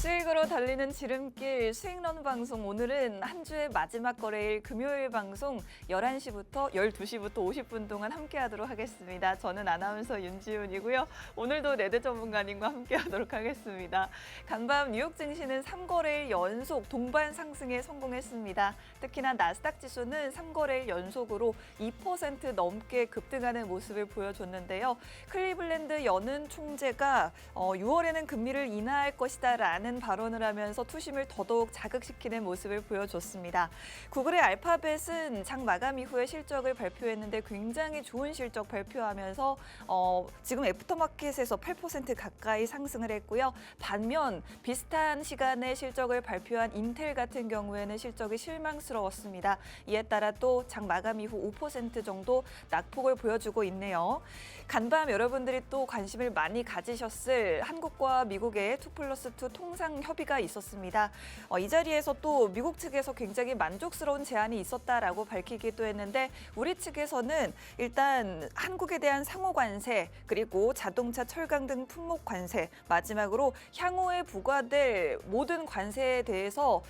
수익으로 달리는 지름길 수익런 방송, 오늘은 한 주의 마지막 거래일 금요일 방송 11시부터 12시부터 50분 동안 함께하도록 하겠습니다. 저는 아나운서 윤지훈이고요. 오늘도 레드 전문가님과 함께하도록 하겠습니다. 간밤 뉴욕 증시는 3거래일 연속 동반 상승에 성공했습니다. 특히나 나스닥 지수는 3거래일 연속으로 2% 넘게 급등하는 모습을 보여줬는데요. 클리블랜드 연은 총재가 6월에는 금리를 인하할 것이다라는 발언을 하면서 투심을 더더욱 자극시키는 모습을 보여줬습니다. 구글의 알파벳은 장 마감 이후에 실적을 발표했는데 굉장히 좋은 실적 발표하면서 지금 애프터마켓에서 8% 가까이 상승을 했고요. 반면 비슷한 시간에 실적을 발표한 인텔 같은 경우에는 실적이 실망스러웠습니다. 이에 따라 또 장 마감 이후 5% 정도 낙폭을 보여주고 있네요. 간밤 여러분들이 또 관심을 많이 가지셨을 한국과 미국의 2+2 통상 협의가 있었습니다. 이 자리에서 또 미국 측에서 굉장히 만족스러운 제안이 있었다라고 밝히기도 했는데, 우리 측에서는 일단 한국에 대한 상호 관세, 그리고 자동차, 철강 등 품목 관세, 마지막으로 향후에 부과될 모든 관세에 대해서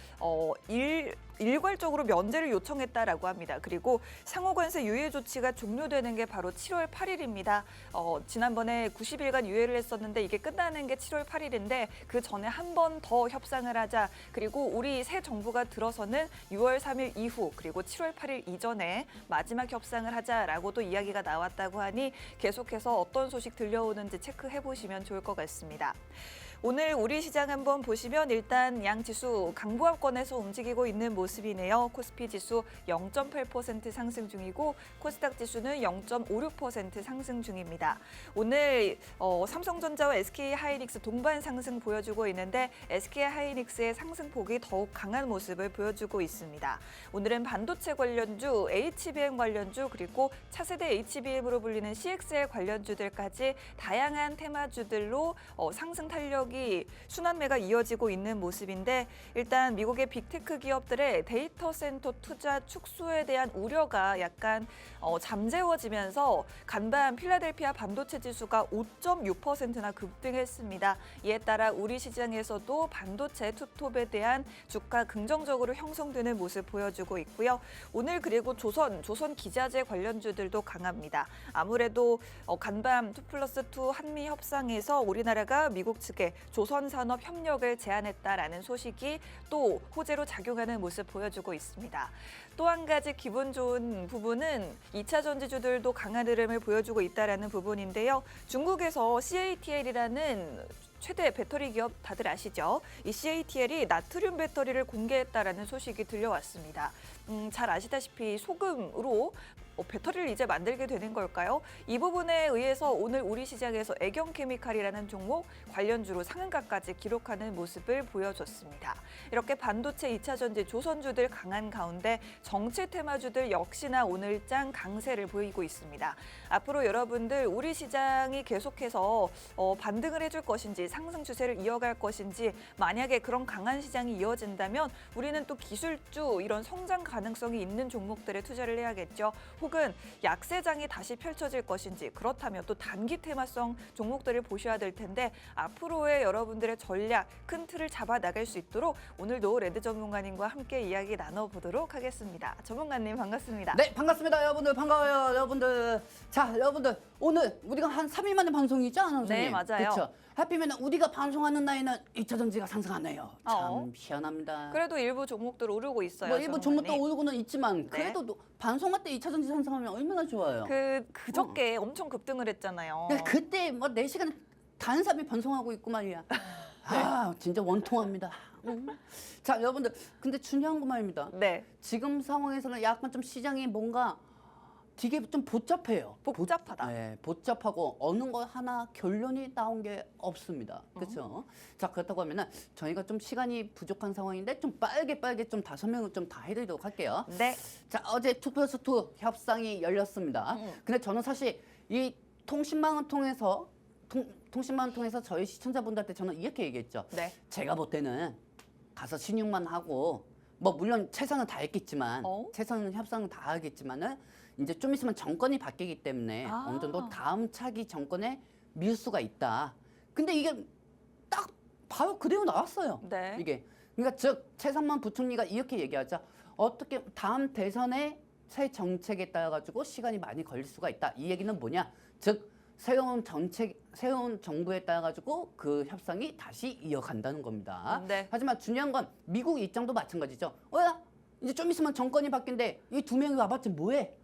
일괄적으로 면제를 요청했다라고 합니다. 그리고 상호관세 유예 조치가 종료되는 게 바로 7월 8일입니다. 지난번에 90일간 유예를 했었는데 이게 끝나는 게 7월 8일인데 그 전에 한 번 더 협상을 하자. 그리고 우리 새 정부가 들어서는 6월 3일 이후, 그리고 7월 8일 이전에 마지막 협상을 하자라고도 이야기가 나왔다고 하니 계속해서 어떤 소식 들려오는지 체크해 보시면 좋을 것 같습니다. 오늘 우리 시장 한번 보시면 일단 양 지수 강보합권에서 움직이고 있는 모습이네요. 코스피 지수 0.8% 상승 중이고 코스닥 지수는 0.56% 상승 중입니다. 오늘 삼성전자와 SK하이닉스 동반 상승 보여주고 있는데 SK하이닉스의 상승폭이 더욱 강한 모습을 보여주고 있습니다. 오늘은 반도체 관련주, HBM 관련주, 그리고 차세대 HBM으로 불리는 CXL 관련주들까지 다양한 테마주들로 상승 탄력이 순환매가 이어지고 있는 모습인데, 일단 미국의 빅테크 기업들의 데이터 센터 투자 축소에 대한 우려가 약간 잠재워지면서 간밤 필라델피아 반도체 지수가 5.6%나 급등했습니다. 이에 따라 우리 시장에서도 반도체 투톱에 대한 주가 긍정적으로 형성되는 모습 보여주고 있고요. 오늘 그리고 조선 기자재 관련주들도 강합니다. 아무래도 간밤 2+2 한미 협상에서 우리나라가 미국 측에 조선산업 협력을 제안했다라는 소식이 또 호재로 작용하는 모습 보여주고 있습니다. 또 한 가지 기분 좋은 부분은 2차 전지주들도 강한 흐름을 보여주고 있다는 부분인데요. 중국에서 CATL이라는 최대 배터리 기업 다들 아시죠? 이 CATL이 나트륨 배터리를 공개했다라는 소식이 들려왔습니다. 잘 아시다시피 소금으로 배터리를 이제 만들게 되는 걸까요? 이 부분에 의해서 오늘 우리 시장에서 애경케미칼이라는 종목 관련주로 상한가까지 기록하는 모습을 보여줬습니다. 이렇게 반도체 2차 전지 조선주들 강한 가운데 정치 테마주들 역시나 오늘장 강세를 보이고 있습니다. 앞으로 여러분들 우리 시장이 계속해서 반등을 해줄 것인지 상승 추세를 이어갈 것인지, 만약에 그런 강한 시장이 이어진다면 우리는 또 기술주, 이런 성장 가능성이 있는 종목들에 투자를 해야겠죠. 혹은 약세장이 다시 펼쳐질 것인지, 그렇다면 또 단기 테마성 종목들을 보셔야 될 텐데, 앞으로의 여러분들의 전략, 큰 틀을 잡아 나갈 수 있도록 오늘도 레드 전문가님과 함께 이야기 나눠보도록 하겠습니다. 전문가님 반갑습니다. 네, 반갑습니다. 여러분들 반가워요. 여러분들. 자, 여러분들 오늘 우리가 한 3일 만에 방송이죠, 아나운서님? 네, 맞아요. 그렇죠. 하필이면 우리가 방송하는 날에는 2차 전지가 상승하네요. 참 희한합니다. 그래도 일부 종목들 오르고 있어요. 뭐 일부 종목도 전문가님. 오르고는 있지만 그래도 방송할 때 2차 전지 상승하면 얼마나 좋아요. 그저께 엄청 급등을 했잖아요. 야, 그때 뭐 4시간 단삽이 방송하고 있고 말이야. 아, 진짜 원통합니다. 자, 여러분들, 근데 중요한 거 말입니다. 네. 지금 상황에서는 약간 좀 시장이 뭔가 되게 좀 복잡해요. 복잡하다. 네, 복잡하고 어느 거 하나 결론이 나온 게 없습니다. 그렇죠? 자, 그렇다고 하면은 저희가 좀 시간이 부족한 상황인데 좀 빠르게 좀 다 설명을 좀 다 해드리도록 할게요. 네. 자, 어제 2+2 협상이 열렸습니다. 근데 저는 사실 이 통신망을 통해서 저희 시청자분들한테 저는 이렇게 얘기했죠. 네. 제가 볼 때는 가서 신용만 하고, 뭐 물론 최선은 다했겠지만 최선은 협상은 다 하겠지만은 이제 좀 있으면 정권이 바뀌기 때문에 어느 정도 다음 차기 정권에 밀 수가 있다. 근데 이게 딱 바로 그대로 나왔어요. 네. 이게 그러니까 즉 최상만 부총리가 이렇게 얘기하자. 어떻게 다음 대선의 새 정책에 따라 가지고 시간이 많이 걸릴 수가 있다. 이 얘기는 뭐냐? 즉 새로운 정책, 새로운 정부에 따라 가지고 그 협상이 다시 이어간다는 겁니다. 네. 하지만 중요한 건 미국 입장도 마찬가지죠. 야, 이제 좀 있으면 정권이 바뀐데 이 두 명이 와봤자 뭐해?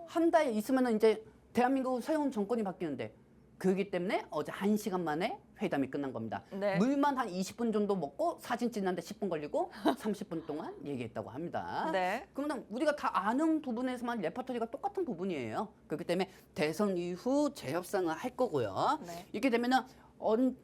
한 달 있으면 이제 대한민국 새로운 정권이 바뀌는데 그렇기 때문에 어제 1시간 만에 회담이 끝난 겁니다. 네. 물만 한 20분 정도 먹고 사진 찍는데 10분 걸리고 30분 동안 얘기했다고 합니다. 네. 그러면 우리가 다 아는 부분에서만 레퍼토리가 똑같은 부분이에요. 그렇기 때문에 대선 이후 재협상을 할 거고요. 네. 이렇게 되면은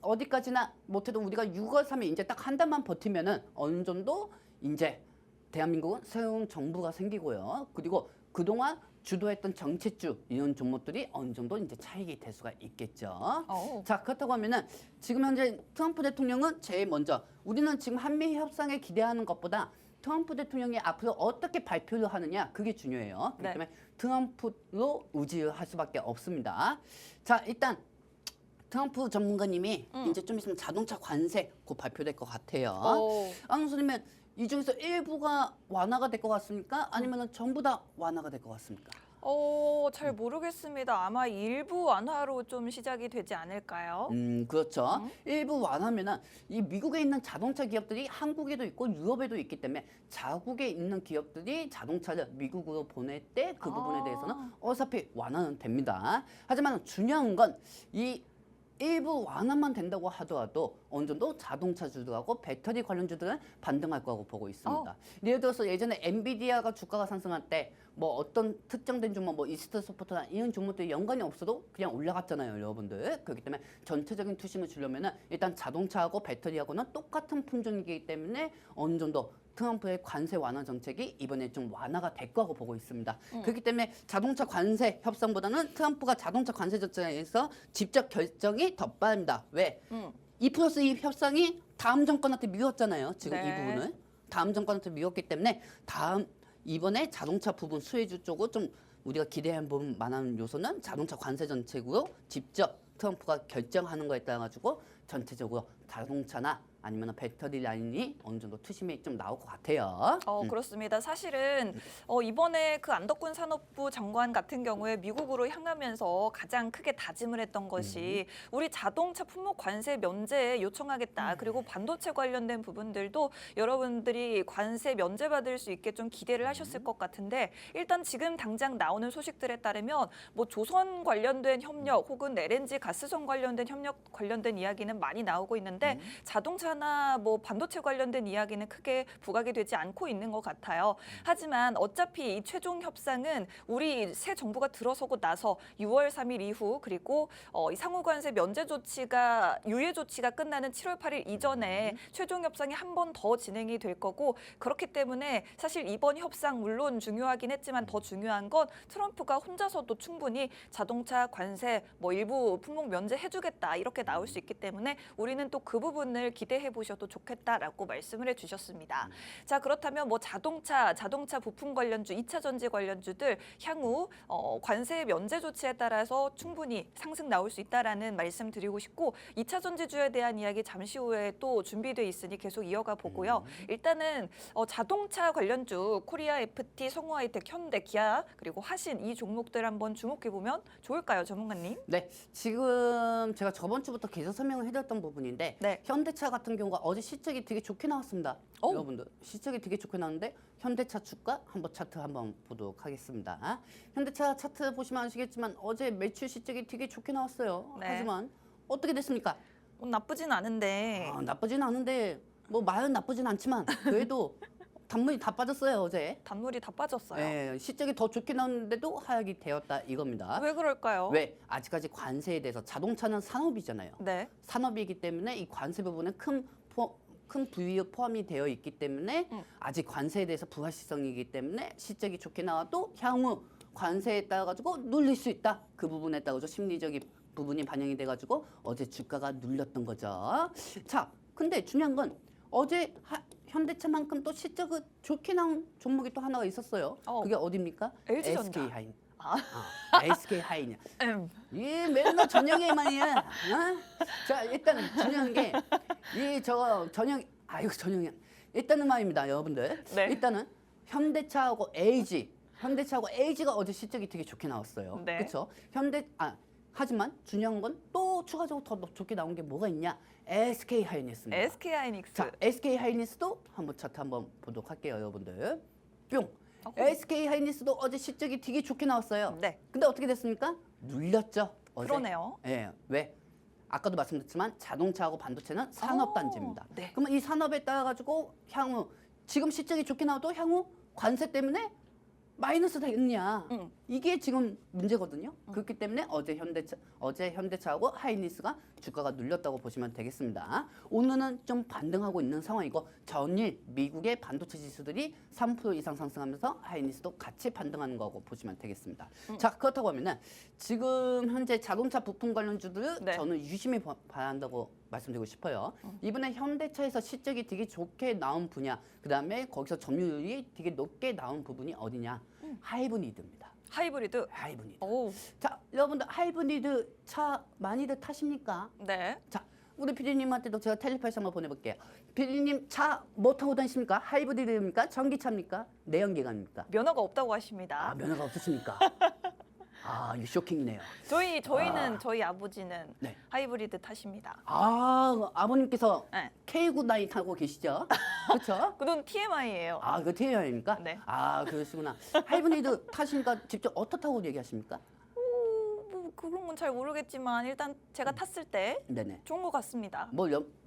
어디까지나 못해도 우리가 6월 3일 이제 딱 한 달만 버티면은 어느 정도 이제 대한민국은 새로운 정부가 생기고요. 그리고 그동안 주도했던 정치주 이런 종목들이 어느 정도 이제 차익이 될 수가 있겠죠. 자, 그렇다고 하면은 지금 현재 트럼프 대통령은 제일 먼저 우리는 지금 한미 협상에 기대하는 것보다 트럼프 대통령이 앞으로 어떻게 발표를 하느냐 그게 중요해요. 그렇기 네. 때문에 트럼프로 의지를 할 수밖에 없습니다. 자, 일단 트럼프 전문가님이 이제 좀 있으면 자동차 관세 곧 발표될 것 같아요. 안 선생님은 이 중에서 일부가 완화가 될 것 같습니까? 아니면 전부 다 완화가 될 것 같습니까? 잘 모르겠습니다. 아마 일부 완화로 좀 시작이 되지 않을까요? 그렇죠. 일부 완화면은 이 미국에 있는 자동차 기업들이 한국에도 있고 유럽에도 있기 때문에 자국에 있는 기업들이 자동차를 미국으로 보낼 때 그 부분에 대해서는 어차피 완화는 됩니다. 하지만 중요한 건 이 일부 완화만 된다고 하더라도 어느 정도 자동차주들하고 배터리 관련주들은 반등할 거라고 보고 있습니다. 예를 들어서 예전에 엔비디아가 주가가 상승할 때 뭐 어떤 특정된 종목, 뭐 이스트 소프트나 이런 종목들이 연관이 없어도 그냥 올라갔잖아요, 여러분들. 그렇기 때문에 전체적인 투심을 주려면은 일단 자동차하고 배터리하고는 똑같은 품종이기 때문에 어느 정도 트럼프의 관세 완화 정책이 이번에 좀 완화가 될 거라고 보고 있습니다. 그렇기 때문에 자동차 관세 협상보다는 트럼프가 자동차 관세 정책에서 직접 결정이 더 빠릅니다. 왜? 2+2 협상이 다음 정권한테 미뤘잖아요. 지금 네. 이 부분을. 다음 정권한테 미뤘기 때문에 이번에 자동차 부분 수혜주 쪽으로 좀 우리가 기대할 부분 만한 요소는 자동차 관세 정책으로 직접 트럼프가 결정하는 거에 따라 가지고 전체적으로 자동차나 아니면 배터리 라인이 어느 정도 투심이 좀 나올 것 같아요. 그렇습니다. 사실은 이번에 그 안덕훈 산업부 장관 같은 경우에 미국으로 향하면서 가장 크게 다짐을 했던 것이 우리 자동차 품목 관세 면제 요청하겠다. 그리고 반도체 관련된 부분들도 여러분들이 관세 면제 받을 수 있게 좀 기대를 하셨을 것 같은데 일단 지금 당장 나오는 소식들에 따르면 뭐 조선 관련된 협력 혹은 LNG 가스선 관련된 협력 관련된 이야기는 많이 나오고 있는데 자동차나 뭐 반도체 관련된 이야기는 크게 부각이 되지 않고 있는 것 같아요. 하지만 어차피 이 최종 협상은 우리 새 정부가 들어서고 나서 6월 3일 이후 그리고 이 상호관세 면제 조치가 유예 조치가 끝나는 7월 8일 이전에 최종 협상이 한 번 더 진행이 될 거고 그렇기 때문에 사실 이번 협상 물론 중요하긴 했지만 더 중요한 건 트럼프가 혼자서도 충분히 자동차 관세 뭐 일부 품목 면제 해주겠다 이렇게 나올 수 있기 때문에 우리는 또 그 부분을 기대해 보셔도 좋겠다라고 말씀을 해주셨습니다. 자 그렇다면 뭐 자동차 부품 관련주, 2차 전지 관련주들 향후 관세 면제 조치에 따라서 충분히 상승 나올 수 있다라는 말씀 드리고 싶고 2차 전지주에 대한 이야기 잠시 후에 또 준비돼 있으니 계속 이어가 보고요. 일단은 자동차 관련주 코리아 FT, 성우하이텍, 현대, 기아 그리고 하신 이 종목들 한번 주목해 보면 좋을까요, 전문가님? 네, 지금 제가 저번 주부터 계속 설명을 해드렸던 부분인데 네. 현대차 같은 경우가 어제 실적이 되게 좋게 나왔습니다. 여러분들 실적이 되게 좋게 나왔는데 현대차 주가 한번 차트 한번 보도록 하겠습니다. 현대차 차트 보시면 아시겠지만 어제 매출 실적이 되게 좋게 나왔어요. 네. 하지만 어떻게 됐습니까? 나쁘진 않은데 나쁘진 않은데 뭐 말은 나쁘진 않지만 그래도 단물이 다 빠졌어요 어제. 단물이 다 빠졌어요. 네, 실적이 더 좋게 나왔는데도 하락이 되었다 이겁니다. 왜 그럴까요? 왜? 아직까지 관세에 대해서 자동차는 산업이잖아요. 네. 산업이기 때문에 이 관세 부분에 큰 부위에 포함이 되어 있기 때문에 아직 관세에 대해서 불확실성이기 때문에 실적이 좋게 나와도 향후 관세에 따라 가지고 눌릴 수 있다. 그 부분에 따라 가지고 심리적인 부분이 반영이 돼 가지고 어제 주가가 눌렸던 거죠. 자, 근데 중요한 건 어제 현대차만큼 또 실적이 좋게 나온 종목이 또 하나가 있었어요. 그게 어디입니까? LG전자. SK 하이닉. SK 하이닉. 이 맨날 저녁에만이야. 자, 일단 중요한 게 전형 일단은 말입니다, 여러분들. 네. 일단은 현대차하고 LG가 어제 실적이 되게 좋게 나왔어요. 네. 그렇죠? 하지만 중요한 건 또 추가적으로 더 좋게 나온 게 뭐가 있냐? SK 하이닉스입니다. SK 하이닉스. 자, SK 하이닉스도 한번 차트 한번 보도록 할게요, 여러분들. 뿅. 어허. SK 하이닉스도 어제 실적이 되게 좋게 나왔어요. 네. 근데 어떻게 됐습니까? 눌렸죠. 어제. 그러네요. 예. 왜? 아까도 말씀드렸지만 자동차하고 반도체는 산업단지입니다. 네. 그러면 이 산업에 따라 가지고 향후 지금 실적이 좋게 나와도 향후 관세 때문에 마이너스 되겠냐? 이게 지금 문제거든요. 그렇기 때문에 어제 현대차하고 하이닉스가 주가가 눌렸다고 보시면 되겠습니다. 오늘은 좀 반등하고 있는 상황이고 전일 미국의 반도체 지수들이 3% 이상 상승하면서 하이닉스도 같이 반등하는 거고 보시면 되겠습니다. 자, 그렇다고 하면은 지금 현재 자동차 부품 관련주들 네. 저는 유심히 봐야 한다고 말씀드리고 싶어요. 이번에 현대차에서 실적이 되게 좋게 나온 분야, 그다음에 거기서 점유율이 되게 높게 나온 부분이 어디냐? 하이브리드입니다. 하이브리드. 하이브리드. 오. 자, 여러분들 하이브리드 차 많이들 타십니까? 네. 자, 우리 PD님한테도 제가 텔레파시 한번 보내볼게요. PD님 차 뭐 타고 다니십니까? 하이브리드입니까? 전기차입니까? 내연기관입니까? 면허가 없다고 하십니다. 면허가 없으십니까? 이거 쇼킹이네요. 저희는 저희 아버지는 네. 하이브리드 타십니다. 아버님께서 네. K9 타고 계시죠? 그렇죠? 그건 TMI예요. 그거 TMI입니까? 네. 그러시구나. 하이브리드 타시니까 직접 어떻다고 얘기하십니까? 뭐 그런 건 잘 모르겠지만 일단 제가 탔을 때 네네. 좋은 것 같습니다.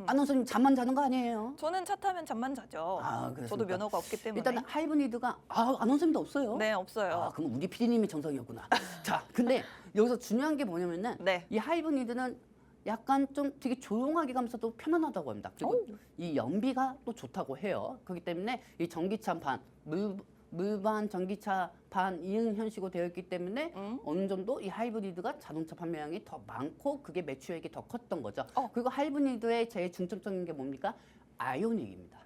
아나운서님 잠만 자는 거 아니에요? 저는 차 타면 잠만 자죠. 그렇습니까? 저도 면허가 없기 때문에. 일단 하이브리드가 아나운서님도 없어요? 네, 없어요. 그럼 우리 PD님이 정상이었구나. 자, 근데 여기서 중요한 게 뭐냐면은 네. 이 하이브리드는 약간 좀 되게 조용하게 가면서도 편안하다고 합니다. 그리고 이 연비가 또 좋다고 해요. 그렇기 때문에 이 전기차 반, 물반 전기차 반 이응 현식으로 되어 있기 때문에 어느 정도 이 하이브리드가 자동차 판매량이 더 많고 그게 매출액이 더 컸던 거죠. 그리고 하이브리드의 제일 중점적인 게 뭡니까? 아이오닉입니다.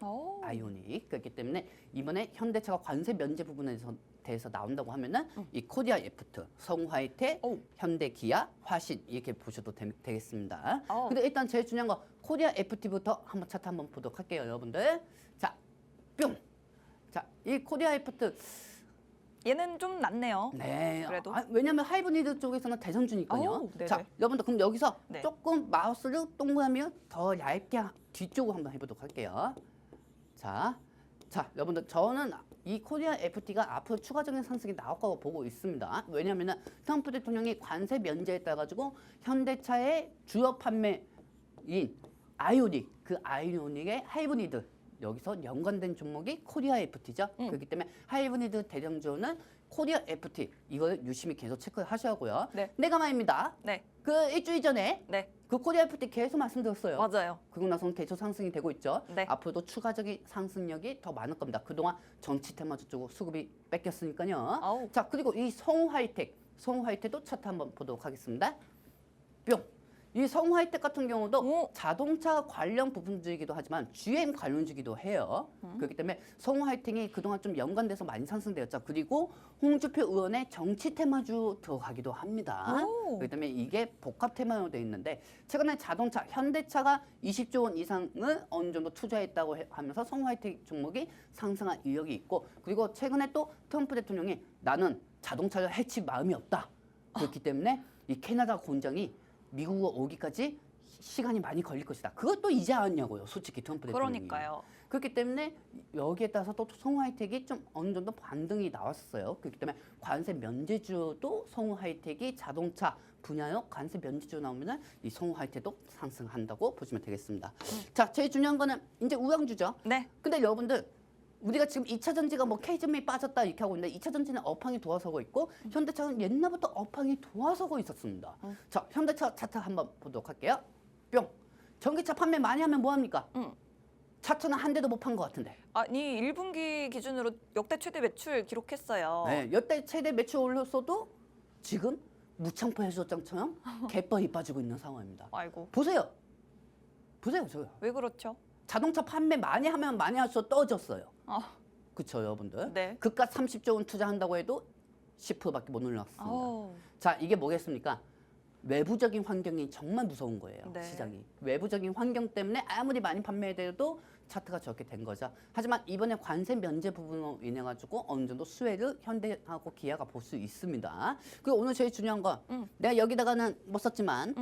아이오닉. 그렇기 때문에 이번에 현대차가 관세 면제 부분에 대해서 나온다고 하면은 이 코리아 애프트, 성화이텍, 현대기아, 화신 이렇게 보셔도 되겠습니다. 근데 일단 제일 중요한 거 코리아 FT부터 한번 차트 한번 보도록 할게요, 여러분들. 자, 뿅. 자, 이 코리아 애프트 얘는 좀 낫네요. 네. 그래도. 왜냐면 하이브리드 쪽에서는 대선주니까요. 네네. 자, 여러분들 그럼 여기서 네. 조금 마우스를 동그라미 더 얇게 뒤쪽으로 한번 해보도록 할게요. 자, 여러분들 저는 이 코리아 FT가 앞으로 추가적인 상승이 나올 거라고 보고 있습니다. 왜냐면은 트럼프 대통령이 관세 면제에 따라 가지고 현대차의 주요 판매인 아이오닉, 그 아이오닉의 하이브리드 여기서 연관된 종목이 코리아 FT죠. 그렇기 때문에 하이브리드 대장주는 코리아 FT 이걸 유심히 계속 체크를 하셔야고요. 네. 내가 말입니다. 네. 그 일주일 전에 네. 그 코리아 FT 계속 말씀드렸어요. 맞아요. 그러고 나서는 계속 상승이 되고 있죠. 네. 앞으로도 추가적인 상승력이 더 많을 겁니다. 그동안 정치 테마주 쪽으로 수급이 뺏겼으니까요. 자, 그리고 이 성화이텍도 차트 한번 보도록 하겠습니다. 뿅. 이 성화이텍 같은 경우도 자동차 관련 부분주이기도 하지만 GM 관련주기도 해요. 그렇기 때문에 성화이텍이 그동안 좀 연관돼서 많이 상승되었죠. 그리고 홍준표 의원의 정치 테마주 들어가기도 합니다. 그렇기 때문에 이게 복합 테마로 되어 있는데 최근에 자동차, 현대차가 20조 원 이상을 어느 정도 투자했다고 하면서 성화이텍 종목이 상승한 이력이 있고 그리고 최근에 또 트럼프 대통령이 나는 자동차를 해칠 마음이 없다. 그렇기 때문에 이 캐나다 공장이 미국으로 오기까지 시간이 많이 걸릴 것이다. 그것도 이제 아냐고요, 솔직히 트럼프 대통령이. 그러니까요. 그렇기 때문에 여기에 따라서 또 성우하이텍이 좀 어느 정도 반등이 나왔어요. 그렇기 때문에 관세 면제주도 성우하이텍이 자동차 분야로 관세 면제주 나오면은 이 성우하이텍도 상승한다고 보시면 되겠습니다. 자, 제일 중요한 거는 이제 우량주죠. 네. 근데 여러분들 우리가 지금 2차 전지가 뭐 K점이 빠졌다 이렇게 하고 있는데 2차 전지는 업황이 도와서고 있고 현대차는 옛날부터 업황이 도와서고 있었습니다. 자, 현대차 차트 한번 보도록 할게요. 뿅. 전기차 판매 많이 하면 뭐 합니까? 차트는 한 대도 못 판 것 같은데. 아니 1분기 기준으로 역대 최대 매출 기록했어요. 네, 여태 최대 매출 올렸어도 지금 무창포 해수욕장처럼 개뻘이 빠지고 있는 상황입니다. 아이고. 보세요. 저요. 왜 그렇죠? 자동차 판매 많이 하면 많이 할수록 떨어졌어요. 그렇죠, 여러분들. 네. 그깟 30조 원 투자한다고 해도 10%밖에 못 올랐습니다. 자, 이게 뭐겠습니까? 외부적인 환경이 정말 무서운 거예요. 네. 시장이. 외부적인 환경 때문에 아무리 많이 판매돼도 차트가 저렇게 된 거죠. 하지만 이번에 관세 면제 부분으로 인해 가지고 어느 정도 수혜를 현대하고 기아가 볼 수 있습니다. 그리고 오늘 제일 중요한 거 내가 여기다가는 못 썼지만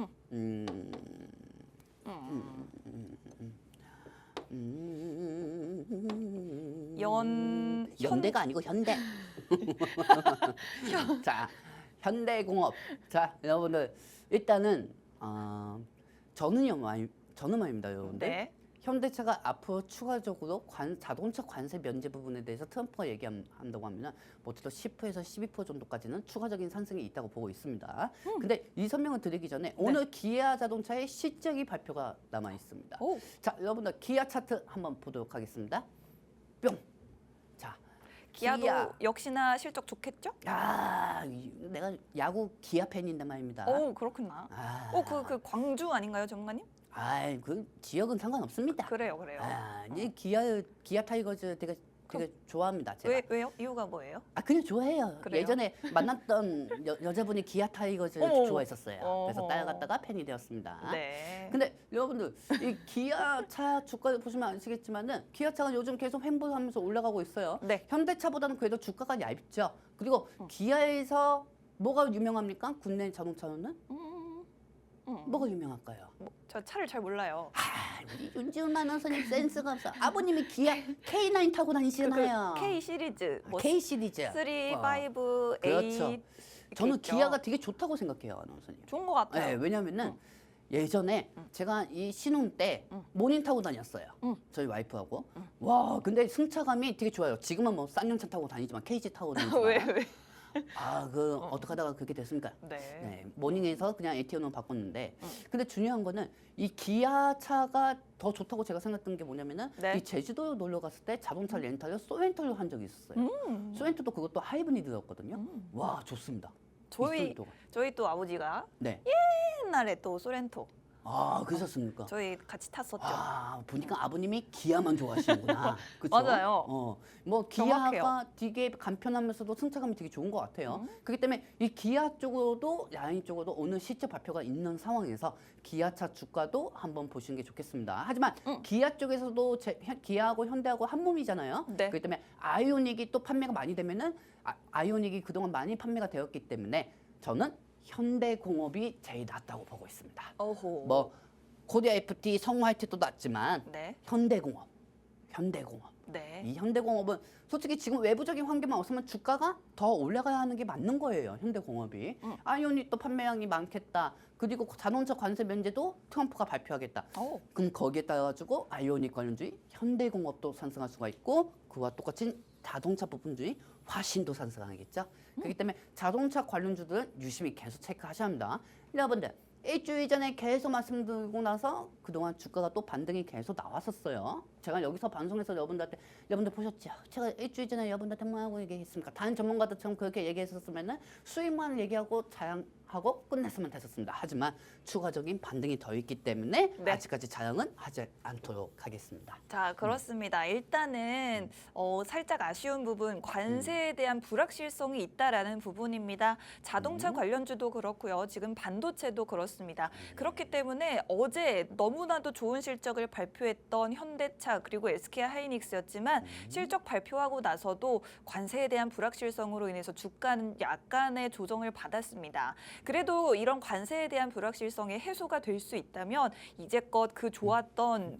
연대가 아니고 현대. 자, 현대공업. 자, 여러분들 일단은 전후만입니다, 여러분들. 네. 현대차가 앞으로 추가적으로 자동차 관세 면제 부분에 대해서 트럼프가 얘기한다고 하면 못해도 10%에서 12% 정도까지는 추가적인 상승이 있다고 보고 있습니다. 근데 이 설명을 드리기 전에 오늘 기아 자동차의 실적이 발표가 남아 있습니다. 오. 자, 여러분들 기아 차트 한번 보도록 하겠습니다. 뿅. 자, 기아도 기아. 역시나 실적 좋겠죠? 내가 야구 기아 팬인데 말입니다. 오, 그렇구나. 그 광주 아닌가요, 전문가님? 그 지역은 상관없습니다. 그래요. 이 기아 타이거즈 되게 좋아합니다. 제가. 왜요? 이유가 뭐예요? 그냥 좋아해요. 그래요? 예전에 만났던 여자분이 기아 타이거즈 어머. 좋아했었어요. 그래서 어허. 따라갔다가 팬이 되었습니다. 네. 근데 여러분들 이 기아 차 주가를 보시면 아시겠지만은 기아 차가 요즘 계속 횡보하면서 올라가고 있어요. 네. 현대차보다는 그래도 주가가 얇죠. 그리고 기아에서 뭐가 유명합니까? 국내 자동차는 뭐가 유명할까요? 저 차를 잘 몰라요. 우리 윤지은 아나운서님 센스가 없어. 아버님이 기아 K9 타고 다니시잖아요. K 시리즈, 뭐 K 시리즈. 3, 5, 8 그렇죠. 저는 있죠. 기아가 되게 좋다고 생각해요, 아나운서님. 좋은 것 같아요. 네, 왜냐면은 예전에 제가 이 신혼 때 모닝 타고 다녔어요. 저희 와이프하고. 와, 근데 승차감이 되게 좋아요. 지금은 뭐 쌍용차 타고 다니지만 KG 타고 다니지만. 왜? 어떻게 하다가 그렇게 됐습니까? 네. 모닝에서 그냥 에티온으로 바꿨는데. 근데 중요한 거는 이 기아 차가 더 좋다고 제가 생각했던 게 뭐냐면은 네. 이 제주도 놀러 갔을 때 자동차 렌탈을 소렌토로 한 적이 있었어요. 소렌토도 그것도 하이브리드였거든요. 와, 좋습니다. 저희 또 아버지가 네. 옛날에 또 소렌토 그러셨습니까? 저희 같이 탔었죠. 보니까 아버님이 기아만 좋아하시는구나. 그쵸? 맞아요. 뭐 정확해요. 기아가 되게 간편하면서도 승차감이 되게 좋은 것 같아요. 그렇기 때문에 이 기아 쪽으로도 라인 쪽으로도 오늘 실적 발표가 있는 상황에서 기아차 주가도 한번 보시는 게 좋겠습니다. 하지만 기아 쪽에서도 기아하고 현대하고 한 몸이잖아요. 네. 그렇기 때문에 아이오닉이 또 판매가 많이 되면은 아이오닉이 그동안 많이 판매가 되었기 때문에 저는 현대공업이 제일 낫다고 보고 있습니다. 어호. 뭐 코리아 FT, 성화이트도 낫지만 네. 현대공업. 네. 이 현대공업은 솔직히 지금 외부적인 환경만 없으면 주가가 더 올라가야 하는 게 맞는 거예요. 현대공업이. 아이오닉 또 판매량이 많겠다. 그리고 자동차 관세 면제도 트럼프가 발표하겠다. 그럼 거기에 따라 가지고 아이오닉 관련주의, 현대공업도 상승할 수가 있고 그와 똑같이 자동차 부품주의 화신도 상승하겠죠. 그렇기 때문에 자동차 관련주들은 유심히 계속 체크하셔야 합니다. 여러분들 일주일 전에 계속 말씀드리고 나서 그동안 주가가 또 반등이 계속 나왔었어요. 제가 여기서 방송에서 여러분들 보셨죠? 제가 일주일 전에 여러분들한테 뭐라고 얘기했습니까? 다른 전문가들처럼 그렇게 얘기했었으면은 수익만 얘기하고 자랑하고 끝냈으면 됐었습니다. 하지만 추가적인 반등이 더 있기 때문에 네. 아직까지 자랑은 하지 않도록 하겠습니다. 자, 그렇습니다. 일단은 살짝 아쉬운 부분, 관세에 대한 불확실성이 있다라는 부분입니다. 자동차 관련주도 그렇고요. 지금 반도체도 그렇습니다. 그렇기 때문에 어제 너무나도 좋은 실적을 발표했던 현대차 그리고 SK 하이닉스였지만 실적 발표하고 나서도 관세에 대한 불확실성으로 인해서 주가는 약간의 조정을 받았습니다. 그래도 이런 관세에 대한 불확실성이 해소가 될 수 있다면 이제껏 그 좋았던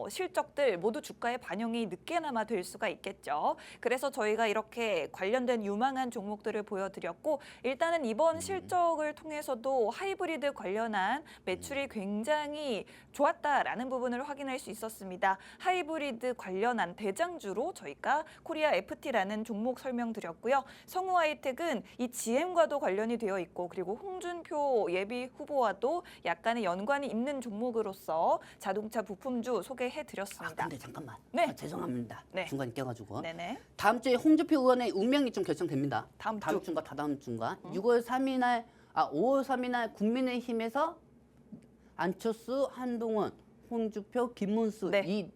실적들 모두 주가에 반영이 늦게나마 될 수가 있겠죠. 그래서 저희가 이렇게 관련된 유망한 종목들을 보여드렸고 일단은 이번 실적을 통해서도 하이브리드 관련한 매출이 굉장히 좋았다라는 부분을 확인할 수 있었습니다. 하이브리드 관련한 대장주로 저희가 코리아 FT라는 종목 설명드렸고요. 성우 하이텍은 이 GM과도 관련이 되어 있고 그리고 홍준표 예비 후보와도 약간의 연관이 있는 종목으로서 자동차 부품주 소개해드렸습니다. 근데 잠깐만. 네. 죄송합니다. 네. 중간에 껴가지고. 네네. 다음 주에 홍준표 의원의 운명이 좀 결정됩니다. 다음 다음 주. 주인가 다다음 주인가. 5월 3일 날 국민의힘에서 안철수, 한동훈, 홍준표, 김문수 네. 이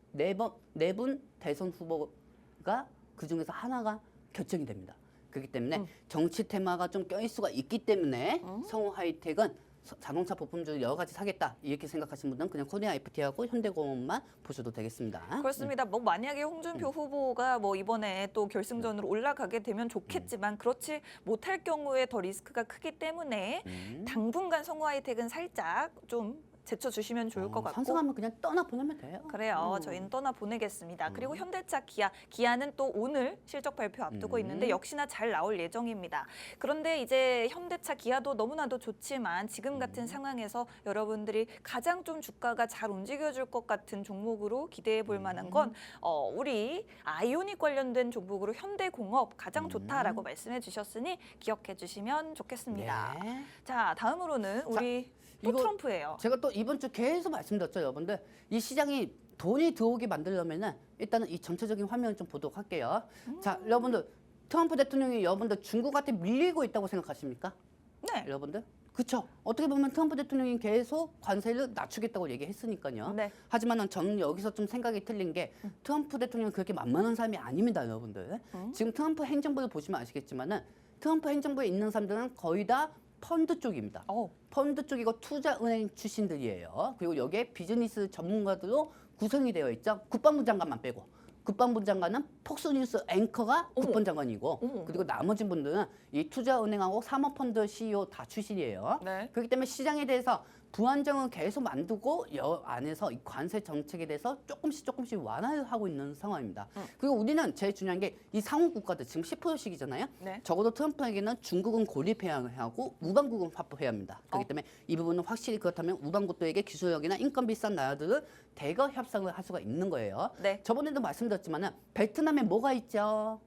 네 분 대선 후보가 그 중에서 하나가 결정이 됩니다. 그렇기 때문에 정치 테마가 좀 껴일 수가 있기 때문에 성우 하이텍은 자동차 부품주 여러 가지 사겠다 이렇게 생각하시는 분들은 그냥 코리아 FT하고 현대공업만 보셔도 되겠습니다. 그렇습니다. 뭐 만약에 홍준표 후보가 뭐 이번에 또 결승전으로 올라가게 되면 좋겠지만 그렇지 못할 경우에 더 리스크가 크기 때문에 당분간 성우 하이텍은 살짝 좀 제쳐주시면 좋을 것 같고. 상승하면 그냥 떠나 보내면 돼요. 그래요. 저희는 떠나 보내겠습니다. 그리고 현대차, 기아는 또 오늘 실적 발표 앞두고 있는데 역시나 잘 나올 예정입니다. 그런데 이제 현대차, 기아도 너무나도 좋지만 지금 같은 상황에서 여러분들이 가장 좀 주가가 잘 움직여줄 것 같은 종목으로 기대해 볼 만한 건 우리 아이오닉 관련된 종목으로 현대공업 가장 좋다라고 말씀해 주셨으니 기억해 주시면 좋겠습니다. 네. 자, 다음으로는 우리 또 이거 트럼프예요. 제가 또 이번 주 계속 말씀드렸죠, 여러분들. 이 시장이 돈이 들어오게 만들려면은 일단은 이 전체적인 화면을 좀 보도록 할게요. 자, 여러분들 트럼프 대통령이 여러분들 중국한테 밀리고 있다고 생각하십니까? 네. 여러분들? 그렇죠. 어떻게 보면 트럼프 대통령이 계속 관세를 낮추겠다고 얘기했으니까요. 네. 하지만 저는 여기서 좀 생각이 틀린 게 트럼프 대통령은 그렇게 만만한 사람이 아닙니다, 여러분들. 지금 트럼프 행정부를 보시면 아시겠지만은 트럼프 행정부에 있는 사람들은 거의 다 펀드 쪽입니다. 펀드 쪽이고 투자은행 출신들이에요. 그리고 여기에 비즈니스 전문가들로 구성이 되어 있죠. 국방부 장관만 빼고. 국방부 장관은 폭스뉴스 앵커가 국방장관이고 그리고 나머지 분들은 이 투자은행하고 사모펀드 CEO 다 출신이에요. 네. 그렇기 때문에 시장에 대해서 불안정을 계속 만두고 안에서 이 관세 정책에 대해서 조금씩 완화를 하고 있는 상황입니다. 그리고 우리는 제일 중요한 게 이 상호 국가들 지금 10%씩이잖아요. 네. 적어도 트럼프에게는 중국은 고립해야 하고 우방국은 확보해야 합니다. 그렇기 때문에 이 부분은 확실히 그렇다면 우방국들에게 기술력이나 인건비 싼 나라들을 대거 협상을 할 수가 있는 거예요. 네. 저번에도 말씀드렸지만은 베트남에 뭐가 있죠?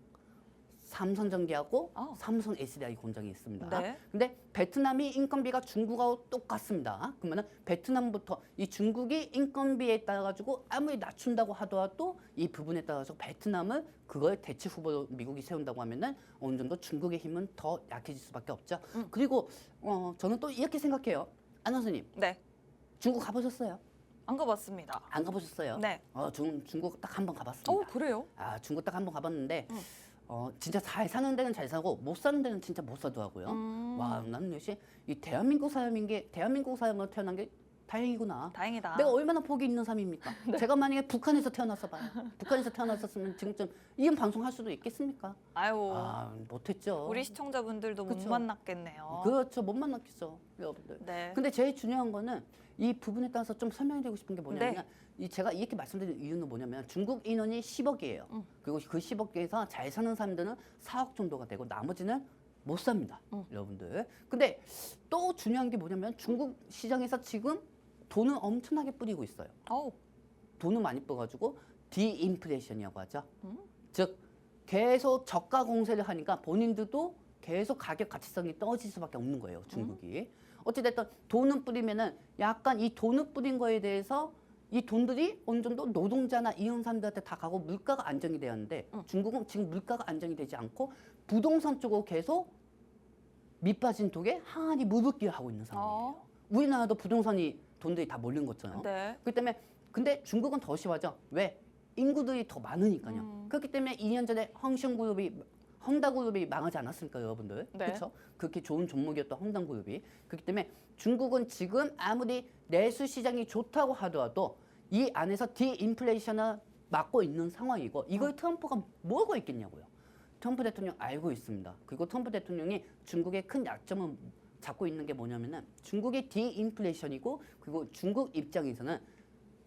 삼성전기하고 삼성 SDI 공장이 있습니다. 네. 근데 베트남이 인건비가 중국하고 똑같습니다. 그러면은 베트남부터 이 중국이 인건비에 따라 가지고 아무리 낮춘다고 하더라도 이 부분에 따라서 베트남을 그걸 대체 후보로 미국이 세운다고 하면은 어느 정도 중국의 힘은 더 약해질 수밖에 없죠. 그리고 저는 또 이렇게 생각해요. 안 선생님, 네. 중국 가보셨어요? 안 가봤습니다. 안 가보셨어요? 네. 중국 딱 한 번 가봤습니다. 그래요? 중국 딱 한 번 가봤는데 진짜 잘 사는 데는 잘 사고 못 사는 데는 진짜 못 사더라고요. 와, 나는 역시 이 대한민국 사람으로 태어난 게 다행이구나. 다행이다. 내가 얼마나 복이 있는 삶입니까? 제가 만약에 북한에서 태어났어 봐요. 북한에서 태어났었으면 지금쯤 이런 방송 할 수도 있겠습니까? 아유. 못했죠. 우리 시청자분들도 못 그쵸. 만났겠네요. 그렇죠. 못 만났겠죠, 여러분들. 네. 근데 제일 중요한 거는 이 부분에 따라서 좀 설명드리고 싶은 게 뭐냐면 제가 이렇게 말씀드린 이유는 뭐냐면 중국 인원이 10억이에요. 그리고 그 10억에서 잘 사는 사람들은 4억 정도가 되고 나머지는 못 삽니다, 여러분들. 근데 또 중요한 게 뭐냐면 중국 시장에서 지금 돈을 엄청나게 뿌리고 있어요. 돈을 많이 뿌려가지고 디인플레이션이라고 하죠. 즉 계속 저가 공세를 하니까 본인들도 계속 가격 가치성이 떨어질 수밖에 없는 거예요, 중국이. 어찌됐든 돈을 뿌리면은 약간 이 돈을 뿌린 거에 대해서 이 돈들이 어느 정도 노동자나 이런 사람들한테 다 가고 물가가 안정이 되었는데 중국은 지금 물가가 안정이 되지 않고 부동산 쪽으로 계속 밑빠진 독에 항아리 무릎끼리 하고 있는 상황이에요. 우리나라도 부동산이 돈들이 다 몰린 것처럼. 네. 그렇기 때문에 근데 중국은 더 심하죠. 왜? 인구들이 더 많으니까요. 그렇기 때문에 2년 전에 헝다그룹이 망하지 않았습니까, 여러분들? 네. 그렇죠? 그렇게 좋은 종목이었던 헝다그룹이. 그렇기 때문에 중국은 지금 아무리 내수 시장이 좋다고 하더라도 이 안에서 디인플레이션을 막고 있는 상황이고 이걸 트럼프가 모르고 있겠냐고요. 트럼프 대통령 알고 있습니다. 그리고 트럼프 대통령이 중국의 큰 약점을 잡고 있는 게 뭐냐면은 중국의 디인플레이션이고 그리고 중국 입장에서는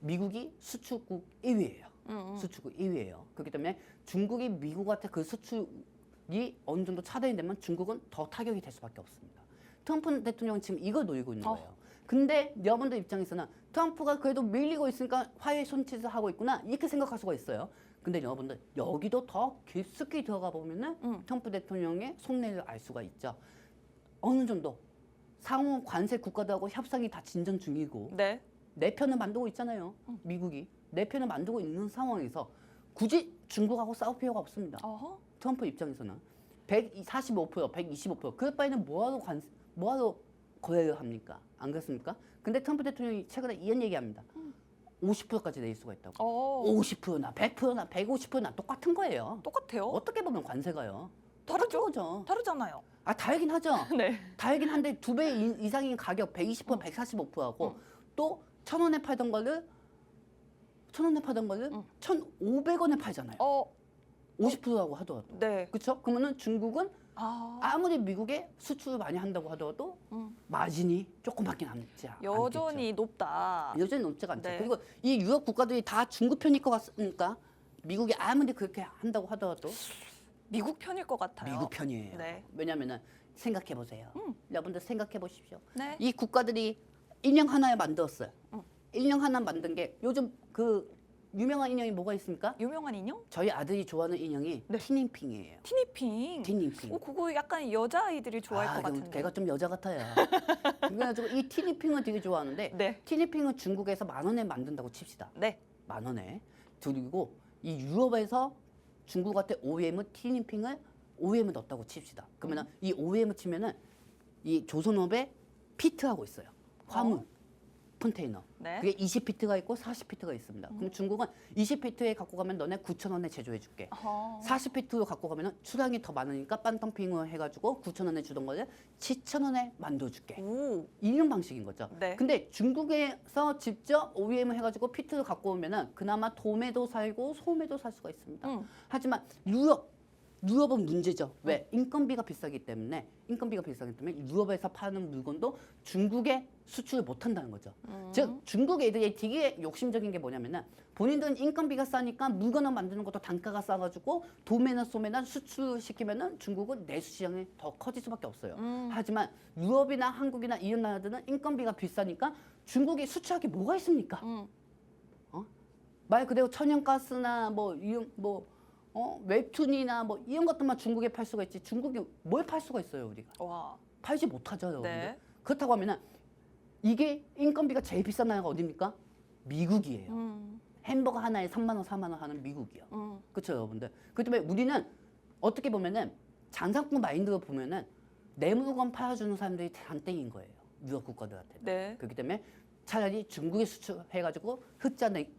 미국이 수출국 1위예요. 수출국 1위예요. 그렇기 때문에 중국이 미국한테 그 수출이 어느 정도 차단이 되면 중국은 더 타격이 될 수밖에 없습니다. 트럼프 대통령은 지금 이걸 노리고 있는 거예요. 근데 여러분들 입장에서는 트럼프가 그래도 밀리고 있으니까 화해 손짓을 하고 있구나 이렇게 생각할 수가 있어요. 근데 여러분들 여기도 더 깊숙이 들어가 보면은 트럼프 대통령의 속내를 알 수가 있죠. 어느 정도 상호 관세 국가들하고 협상이 다 진전 중이고 내 편을 만들고 있잖아요. 미국이 내 편을 만들고 있는 상황에서 굳이 중국하고 싸울 필요가 없습니다. 트럼프 입장에서는 145%, 125% 그럴 바에는 뭐하러 거래를 합니까? 안 그렇습니까? 근데 트럼프 대통령이 최근에 이런 얘기합니다. 50%까지 낼 수가 있다고. 50%나 100%나 150%나 똑같은 거예요. 똑같아요. 어떻게 보면 관세가요. 똑같은 다르죠? 거죠. 다르잖아요. 아, 다르긴 하죠. 네. 다르긴 한데 2배 이상인 가격 120%, 145%하고 또 1,000원에 팔던 거를 1,500원에 팔잖아요. 50%라고 하더라도. 네. 그렇죠? 그러면은 중국은 아, 아무리 미국에 수출을 많이 한다고 하더라도 마진이 조금밖에 남지 않겠죠. 여전히 높다. 여전히 높지가 않죠. 네. 그리고 이 유럽 국가들이 다 중국 편일 것 같으니까 미국이 아무리 그렇게 한다고 하더라도 미국 편일 것 같아요. 미국 편이에요. 네. 왜냐하면은 생각해 보세요. 여러분들 생각해 보십시오. 네. 이 국가들이 인형 하나에 만들었어요. 인형 하나 만든 게 요즘 그 유명한 인형이 뭐가 있습니까? 유명한 인형? 저희 아들이 좋아하는 인형이 네. 티니핑이에요. 티니핑. 티니핑. 그거 약간 여자아이들이 좋아할 것 그럼 같은데. 걔가 좀 여자 같아요. 그래가지고 이 티니핑을 되게 좋아하는데 네. 티니핑은 중국에서 10,000원에 만든다고 칩시다. 네. 10,000원에. 그리고 이 유럽에서 중국한테 OEM은 티니핑을 OEM을 넣었다고 칩시다. 그러면 이 OEM을 치면은 이 조선업에 피트하고 있어요. 화물 컨테이너. 네. 그게 20피트가 있고 40피트가 있습니다. 그럼 중국은 20피트에 갖고 가면 너네 9,000원에 제조해 줄게. 40피트로 갖고 가면은 수량이 더 많으니까 빤덤핑을 해가지고 9,000원에 주던 거를 7,000원에 만들어줄게. 오. 이런 방식인 거죠. 네. 근데 중국에서 직접 OEM을 해가지고 피트를 갖고 오면은 그나마 돔에도 살고 소매도 살 수가 있습니다. 하지만 유럽은 문제죠. 왜? 인건비가 비싸기 때문에 유럽에서 파는 물건도 중국에 수출을 못 한다는 거죠. 즉 중국 애들이 되게 욕심적인 게 뭐냐면은 본인들은 인건비가 싸니까 물건을 만드는 것도 단가가 싸가지고 도매나 소매나 수출시키면은 중국은 내수 시장이 더 커질 수밖에 없어요. 하지만 유럽이나 한국이나 이런 나라들은 인건비가 비싸니까 중국에 수출할 게 뭐가 있습니까? 말 그대로 천연가스나 웹툰이나 뭐 이런 것들만 중국에 팔 수가 있지 중국이 뭘 팔 수가 있어요 우리가. 와. 팔지 못하죠 여러분들. 네. 그렇다고 하면은 이게 인건비가 제일 비싼 나라가 어디입니까? 미국이에요. 햄버거 하나에 3만 원, 4만 원 하는 미국이요. 그렇죠 여러분들. 그렇기 때문에 우리는 어떻게 보면은 장사꾼 마인드로 보면은 내 물건 팔아주는 사람들이 단땡인 거예요. 유럽 국가들한테. 네. 그렇기 때문에 차라리 중국에 수출해가지고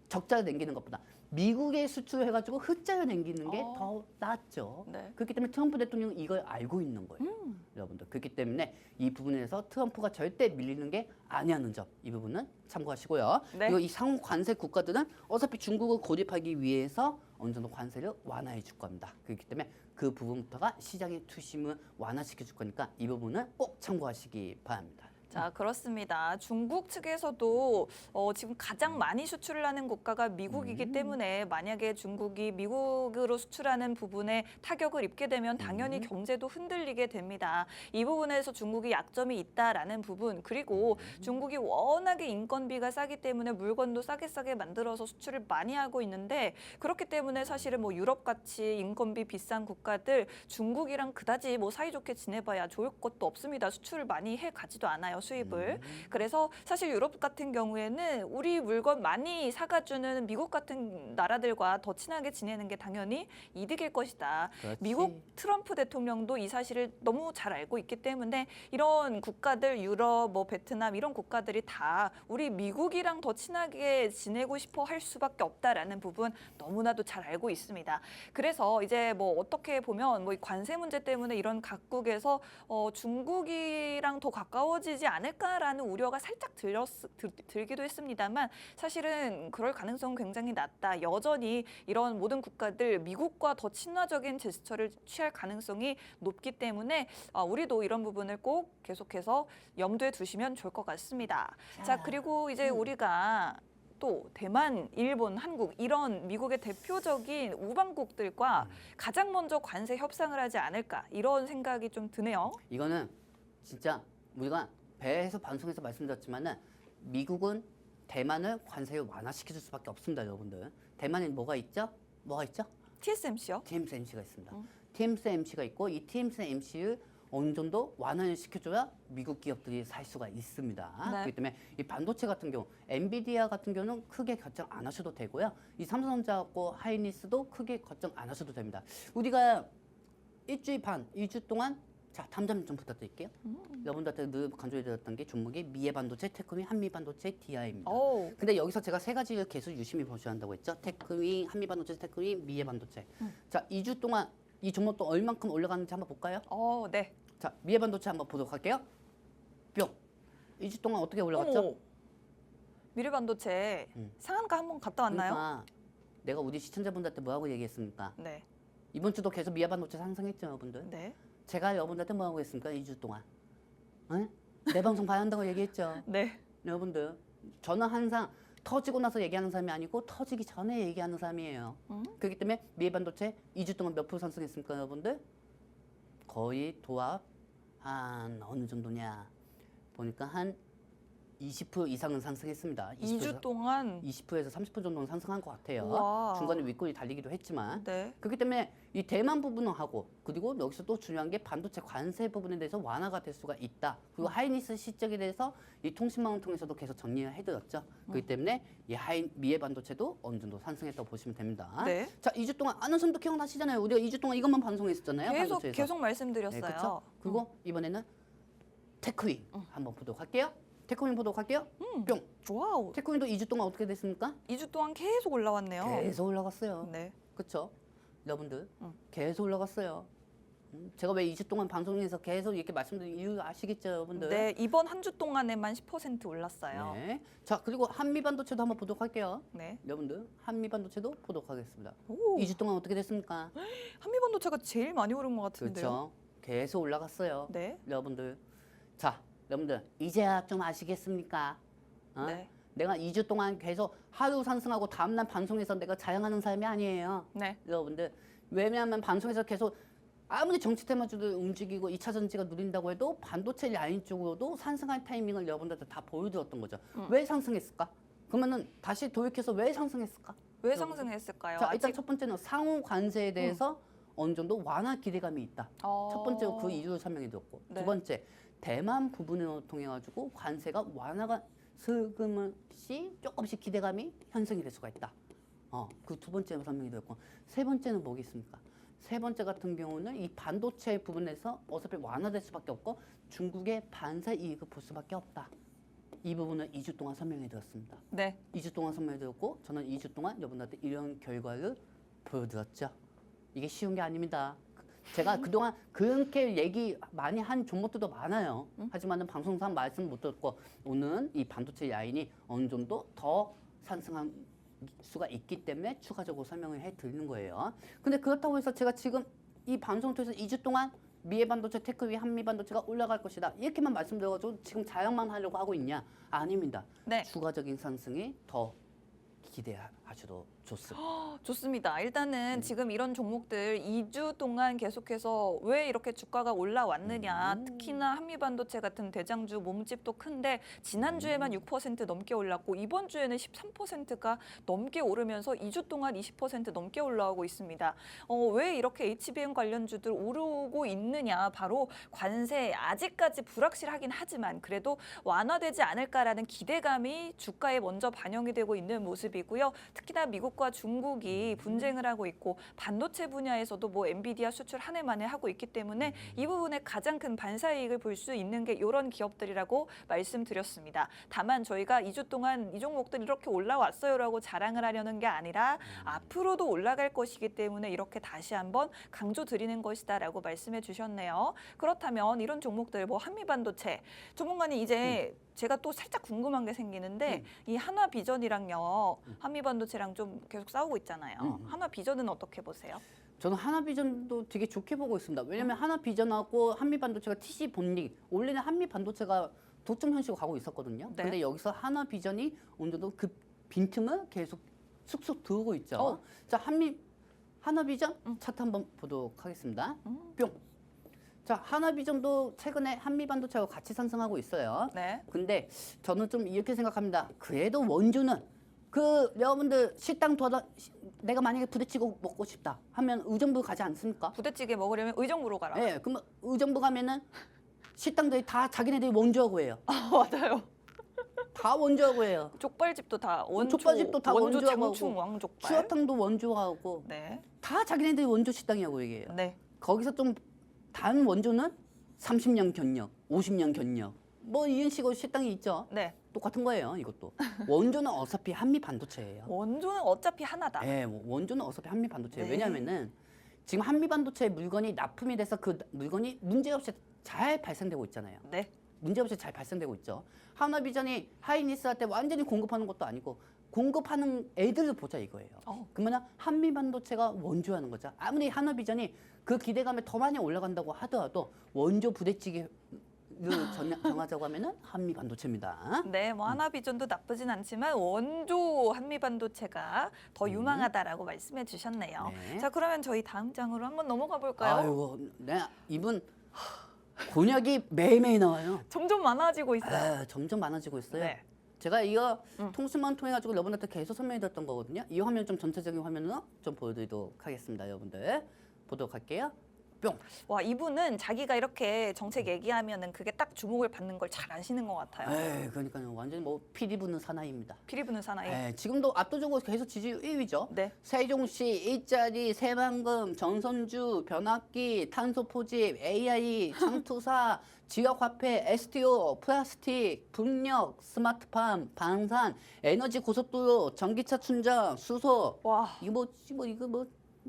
적자를 남기는 것보다 미국에 수출해가지고 흑자를 남기는 게 더 낫죠. 네. 그렇기 때문에 트럼프 대통령은 이걸 알고 있는 거예요. 여러분들. 그렇기 때문에 이 부분에서 트럼프가 절대 밀리는 게 아니라는 점, 이 부분은 참고하시고요. 네. 그리고 이 상호 관세 국가들은 어차피 중국을 고립하기 위해서 어느 정도 관세를 완화해 줄 겁니다. 그렇기 때문에 그 부분부터가 시장의 투심을 완화시켜 줄 거니까 이 부분은 꼭 참고하시기 바랍니다. 자, 그렇습니다. 중국 측에서도 지금 가장 많이 수출을 하는 국가가 미국이기 때문에 만약에 중국이 미국으로 수출하는 부분에 타격을 입게 되면 당연히 경제도 흔들리게 됩니다. 이 부분에서 중국이 약점이 있다라는 부분, 그리고 중국이 워낙에 인건비가 싸기 때문에 물건도 싸게 만들어서 수출을 많이 하고 있는데, 그렇기 때문에 사실은 뭐 유럽같이 인건비 비싼 국가들 중국이랑 그다지 뭐 사이좋게 지내봐야 좋을 것도 없습니다. 수출을 많이 해 가지도 않아요. 수입을. 그래서 사실 유럽 같은 경우에는 우리 물건 많이 사가주는 미국 같은 나라들과 더 친하게 지내는 게 당연히 이득일 것이다. 그렇지. 미국 트럼프 대통령도 이 사실을 너무 잘 알고 있기 때문에 이런 국가들, 유럽, 뭐 베트남 이런 국가들이 다 우리 미국이랑 더 친하게 지내고 싶어 할 수밖에 없다라는 부분 너무나도 잘 알고 있습니다. 그래서 이제 뭐 어떻게 보면 뭐 이 관세 문제 때문에 이런 각국에서 중국이랑 더 가까워지지 않을까라는 우려가 살짝 들기도 했습니다만, 사실은 그럴 가능성은 굉장히 낮다. 여전히 이런 모든 국가들 미국과 더 친화적인 제스처를 취할 가능성이 높기 때문에 우리도 이런 부분을 꼭 계속해서 염두에 두시면 좋을 것 같습니다. 자, 그리고 이제 우리가 또 대만, 일본, 한국 이런 미국의 대표적인 우방국들과 가장 먼저 관세 협상을 하지 않을까, 이런 생각이 좀 드네요. 이거는 진짜 우리가 배에서 방송에서 말씀드렸지만은 미국은 대만을 관세를 완화시켜줄 수밖에 없습니다, 여러분들. 대만에 뭐가 있죠? TSMC요? TSMC가 있습니다. TSMC가 있고 이 TSMC를 어느 정도 완화를 시켜줘야 미국 기업들이 살 수가 있습니다. 네. 그렇기 때문에 이 반도체 같은 경우, 엔비디아 같은 경우는 크게 걱정 안 하셔도 되고요. 이 삼성전자하고 하이닉스도 크게 걱정 안 하셔도 됩니다. 우리가 일주일 반, 2주 동안 자, 다음 점 부탁드릴게요. 여러분들한테 늘 강조해드렸던 게 종목이 미래반도체, 테크미, 한미반도체, DI입니다. 근데 여기서 제가 세 가지를 계속 유심히 보셔야 한다고 했죠. 테크미, 한미반도체, 테크미, 미래반도체. 자, 2주 동안 이 종목도 얼만큼 올라가는지 한번 볼까요? 네. 자, 미래 반도체 한번 보도록 할게요. 뿅. 2주 동안 어떻게 올라갔죠? 어머, 미래반도체 상한가 한번 갔다 왔나요? 그러니까 내가 우리 시청자분들한테 뭐라고 얘기했습니까? 네. 이번 주도 계속 미래 반도체 상승했죠, 여러분들. 네. 제가 여러분들한테 뭐라고 했습니까? 2주 동안. 응? 내 방송 봐야 한다고 얘기했죠. 네. 여러분들, 저는 항상 터지고 나서 얘기하는 사람이 아니고 터지기 전에 얘기하는 사람이에요. 그렇기 때문에 미래 반도체 2주 동안 몇 프로 상승했습니까, 여러분들? 거의 도합 한 어느 정도냐? 보니까 한 20% 이상은 상승했습니다. 2주 동안 20%에서 30% 정도는 상승한 것 같아요. 우와. 중간에 윗골이 달리기도 했지만 네. 그렇기 때문에 이 대만 부분을 하고 그리고 여기서 또 중요한 게 반도체 관세 부분에 대해서 완화가 될 수가 있다. 그리고 하이닉스 실적에 대해서 이 통신망을 통해서도 계속 정리를 해드렸죠. 그렇기 때문에 이 미래 반도체도 어느 정도 상승했다고 보시면 됩니다. 네. 자, 2주 동안 아는 선도 기억나시잖아요. 우리가 2주 동안 이것만 방송했었잖아요. 반도체에서. 계속 말씀드렸어요. 네, 그렇죠. 그리고 이번에는 테크윈 한번 보도록 할게요. 테크윈 보도록 할게요. 뿅. 와우. 테크윈도 2주 동안 어떻게 됐습니까? 2주 동안 계속 올라왔네요. 계속 올라갔어요. 네. 그렇죠? 여러분들 계속 올라갔어요. 제가 왜 2주 동안 방송에서 계속 이렇게 말씀드린 이유 아시겠죠, 여러분들? 네, 이번 한 주 동안에만 10% 올랐어요. 네. 자, 그리고 한미 반도체도 한번 보도록 할게요. 네. 여러분들, 한미 반도체도 보도록 하겠습니다. 오, 2주 동안 어떻게 됐습니까? 한미반도체가 제일 많이 오른 것 같은데요. 그렇죠. 계속 올라갔어요. 네. 여러분들. 자, 여러분들 이제야 좀 아시겠습니까? 어? 네. 내가 2주 동안 계속 하루 상승하고 다음날 방송에서 내가 자랑하는 사람이 아니에요. 네. 여러분들. 왜냐하면 방송에서 계속 아무리 정치 테마주들 움직이고 2차 전지가 누린다고 해도 반도체 라인 쪽으로도 상승할 타이밍을 여러분들한테 다 보여드렸던 거죠. 왜 상승했을까? 그러면은 다시 도입해서 왜 상승했을까? 왜 상승했을까요? 자, 일단 첫 번째는 상호 관세에 대해서 어느 정도 완화 기대감이 있다. 첫 번째로 그 이유를 설명해 드렸고 네. 두 번째 대만 부분을 통해 가지고 관세가 완화가 슬금시 조금씩 기대감이 형성이 될 수가 있다. 그 두 번째로 설명해 드렸고 세 번째는 뭐겠습니까? 세 번째 같은 경우는 이 반도체 부분에서 어차피 완화될 수밖에 없고 중국의 반사 이익을 볼 수밖에 없다. 이 부분을 2주 동안 설명해 드렸습니다. 네. 2주 동안 설명해 드렸고 저는 2주 동안 여러분들한테 이런 결과를 보여드렸죠. 이게 쉬운 게 아닙니다. 제가 그동안 그렇게 얘기 많이 한 종목들도 많아요. 하지만은 방송상 말씀 못 드렸고 오늘 이 반도체 라인이 어느 정도 더 상승한 수가 있기 때문에 추가적으로 설명을 해드리는 거예요. 근데 그렇다고 해서 제가 지금 이 방송을 통해서 2주 동안 미래 반도체, 테크윈, 한미 반도체가 올라갈 것이다. 이렇게만 말씀드려가지고 지금 자랑만 하려고 하고 있냐? 아닙니다. 네. 추가적인 상승이 더 기대하셔도 좋습니다. 좋습니다. 일단은 지금 이런 종목들 2주 동안 계속해서 왜 이렇게 주가가 올라왔느냐. 특히나 한미반도체 같은 대장주 몸집도 큰데 지난주에만 6% 넘게 올랐고 이번 주에는 13%가 넘게 오르면서 2주 동안 20% 넘게 올라오고 있습니다. 왜 이렇게 HBM 관련주들 오르고 있느냐. 바로 관세 아직까지 불확실하긴 하지만 그래도 완화되지 않을까라는 기대감이 주가에 먼저 반영이 되고 있는 모습이고요. 특히나 미국과 중국이 분쟁을 하고 있고 반도체 분야에서도 뭐 엔비디아 수출 한 해 만에 하고 있기 때문에 이 부분에 가장 큰 반사이익을 볼 수 있는 게 이런 기업들이라고 말씀드렸습니다. 다만 저희가 2주 동안 이 종목들 이렇게 올라왔어요라고 자랑을 하려는 게 아니라 앞으로도 올라갈 것이기 때문에 이렇게 다시 한번 강조드리는 것이다라고 말씀해 주셨네요. 그렇다면 이런 종목들 뭐 한미반도체 전문가님 이제 제가 또 살짝 궁금한 게 생기는데 이 한화비전이랑요 한미반도체랑 좀 계속 싸우고 있잖아요. 한화비전은 어떻게 보세요? 저는 하나비전도 되게 좋게 보고 있습니다. 왜냐하면 하나비전하고 한미반도체가 TC 본닉 원래는 한미반도체가 독점 현식으로 가고 있었거든요. 네. 근데 여기서 하나비전이 어느 정도 그 빈틈을 계속 쑥쑥 들어오고 있죠. 자, 하나비전 차트 한번 보도록 하겠습니다. 뿅. 자, 하나비전도 최근에 한미반도체하고 같이 상승하고 있어요. 네. 근데 저는 좀 이렇게 생각합니다. 그래도 원주는 그 여러분들 식당 돌아 내가 만약에 부대찌개 먹고 싶다 하면 의정부 가지 않습니까? 부대찌개 먹으려면 의정부로 가라. 네, 그러면 의정부 가면은 식당들이 다 자기네들이 원주하고 해요. 맞아요. 다 원주하고 해요. 족발집도 다 원조, 족발집도 다 원조 원조하고 장충 왕족발. 추어탕도 원주하고 네. 다 자기네들이 원조 식당이라고 얘기해요. 네. 거기서 좀 단 원조는 30년 견력, 50년 견력 뭐 이런 식으로 식당이 있죠. 네. 똑같은 거예요, 이것도. 원조는 어차피 한미 반도체예요. 원조는 어차피 하나다. 네, 원조는 어차피 한미 반도체예요. 네. 왜냐하면은 지금 한미반도체 물건이 납품이 돼서 그 물건이 문제없이 잘 발생되고 있잖아요. 네. 문제없이 잘 발생되고 있죠. 하나비전이 하이닉스한테 완전히 공급하는 것도 아니고 공급하는 애들을 보자 이거예요. 그러면 한미반도체가 원조하는 거죠. 아무리 하나비전이 그 기대감에 더 많이 올라간다고 하더라도 원조 부대찌개를 정하자고 하면은 한미반도체입니다. 네, 뭐 하나비전도 나쁘진 않지만 원조 한미반도체가 더 유망하다라고 말씀해 주셨네요. 네. 자, 그러면 저희 다음 장으로 한번 넘어가 볼까요? 아이고, 네, 이분 곤약이 매일매일 나와요. 점점 많아지고 있어요. 점점 많아지고 있어요. 네. 제가 이거 통수만 통해 가지고 여러분한테 계속 설명해드렸던 거거든요. 이 화면 좀 전체적인 화면으로 좀 보여드리도록 하겠습니다, 여러분들. 보도록 할게요. 뿅. 와, 이분은 자기가 이렇게 정책 얘기하면은 그게 딱 주목을 받는 걸 잘 아시는 것 같아요. 그러니까요. 완전히 뭐 피리 부는 사나이입니다. 피리 부는 사나이. 지금도 압도적으로 계속 지지율 1위죠. 네. 세종시, 일자리, 새만금, 전선주, 변압기, 탄소포집, AI, 창투사, 지역화폐, STO, 플라스틱, 풍력, 스마트팜, 방산, 에너지 고속도로, 전기차 충전, 수소. 와, 이거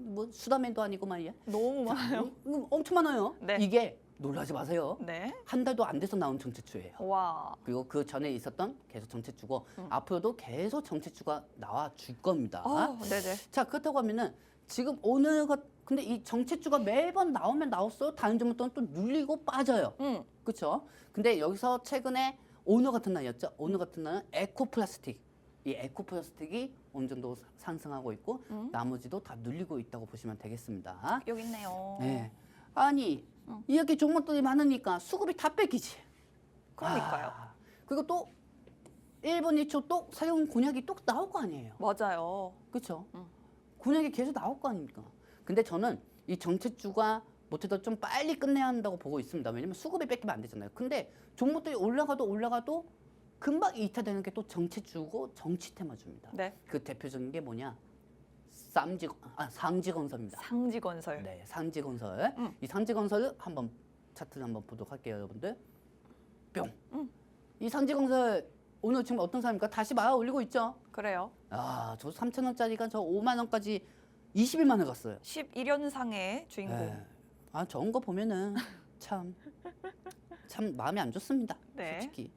뭐 수다맨도 아니고 말이야. 너무 많아요. 이거 엄청 많아요. 네. 이게 놀라지 마세요. 네. 한 달도 안 돼서 나온 정책주예요. 와. 그리고 그 전에 있었던 계속 정책주고 앞으로도 계속 정책주가 나와 줄 겁니다. 네네. 자, 그렇다고 하면은 지금 근데 이 정책주가 매번 나오면 나올수록 다른 종목들은 또 눌리고 빠져요. 그렇죠? 근데 여기서 최근에 오늘 같은 날이었죠. 오늘 같은 날은 에코플라스틱. 이 에코플라스틱이 어느 정도 상승하고 있고 나머지도 다 눌리고 있다고 보시면 되겠습니다. 여기 있네요. 네. 아니 이렇게 종목들이 많으니까 수급이 다 뺏기지. 그러니까요. 그리고 또 1분 2초 또 새로운 곤약이 또 나올 거 아니에요. 맞아요. 그렇죠? 곤약이 계속 나올 거 아닙니까? 근데 저는 이 정책주가 못해도 좀 빨리 끝내야 한다고 보고 있습니다. 왜냐면 수급이 뺏기면 안 되잖아요. 근데 종목들이 올라가도 금방 이탈되는 게 또 정책주고 정치 테마주입니다. 네. 그 대표적인 게 뭐냐? 상지건설입니다. 상지건설. 네, 상지건설. 이 상지건설을 한번 차트를 한번 보도록 할게요, 여러분들. 뿅. 이 상지건설 오늘 지금 어떤 사람입니까? 다시 말아 올리고 있죠. 그래요. 저 3,000원짜리가 저 5만 원까지 20일 만에 갔어요. 11연상의 주인공. 네. 저런 거 보면은 참 마음이 안 좋습니다. 네. 솔직히.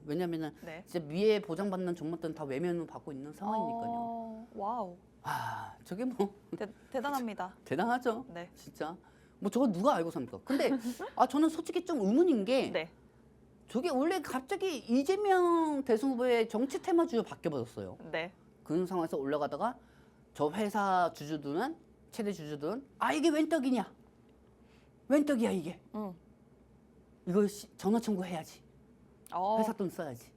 왜냐면은 네. 진짜 위에 보장받는 종목들은 다 외면을 받고 있는 상황이니까요. 와우. 저게 뭐 대단합니다. 대단하죠. 네. 진짜. 뭐 저거 누가 알고 삽니까? 근데 저는 솔직히 좀 의문인 게 네. 저게 원래 갑자기 이재명 대선 후보의 정치 테마주로 바뀌어버렸어요. 네. 그런 상황에서 올라가다가 저 회사 주주들은 최대 주주들은 이게 웬 떡이냐? 웬 떡이야 이게? 이거 전화 청구해야지. 회사 돈 써야지.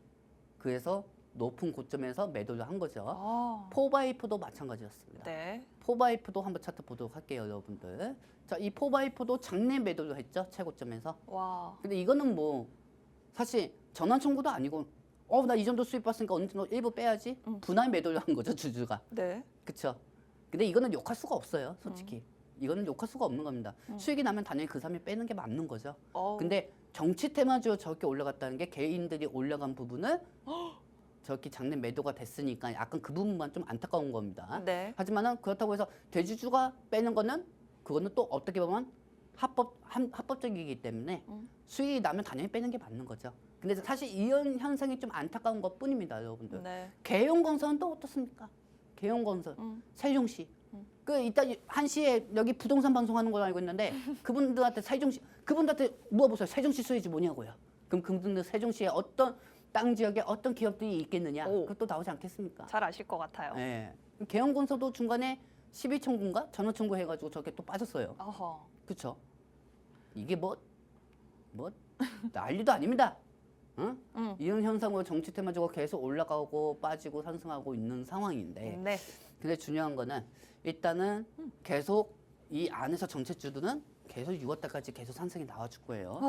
그래서 높은 고점에서 매도를 한 거죠. 포바이프도 마찬가지였습니다. 네. 포바이프도 한번 차트 보도록 할게요, 여러분들. 자, 이 포바이프도 장내 매도를 했죠, 최고점에서. 와. 근데 이거는 뭐 사실 전환 청구도 아니고 나 이 정도 수입 봤으니까 어느 정도 일부 빼야지. 분할 매도를 한 거죠, 주주가. 네. 그렇죠. 근데 이거는 욕할 수가 없어요, 솔직히. 이거는 욕할 수가 없는 겁니다. 수익이 나면 당연히 그 사람이 빼는 게 맞는 거죠. 근데 정치 테마주로 저렇게 올라갔다는 게 개인들이 올라간 부분을 저렇게 장내 매도가 됐으니까 약간 그 부분만 좀 안타까운 겁니다. 네. 하지만은 그렇다고 해서 대주주가 빼는 거는 그거는 또 어떻게 보면 합법적이기 때문에 수익이 나면 당연히 빼는 게 맞는 거죠. 근데 사실 이런 현상이 좀 안타까운 것 뿐입니다, 여러분들. 네. 계용건설은 또 어떻습니까? 계용건설, 세종시. 이따 1시에 여기 부동산 방송하는 걸로 알고 있는데 그분들한테 그분들한테 물어보세요. 세종시 수혜지 뭐냐고요. 그럼 그분들 세종시에 어떤 땅 지역에 어떤 기업들이 있겠느냐? 그것도 나오지 않겠습니까? 잘 아실 것 같아요. 네. 계용건설도 중간에 12청구인가 전원 청구해가지고 저렇게 또 빠졌어요. 그렇죠? 이게 뭐 난리도 아닙니다. 이런 현상으로 정치 테마주가 계속 올라가고 빠지고 상승하고 있는 상황인데. 네. 근데 중요한 거는 일단은 계속 이 안에서 정책주들은 계속 6월달까지 계속 상승이 나와줄 거예요.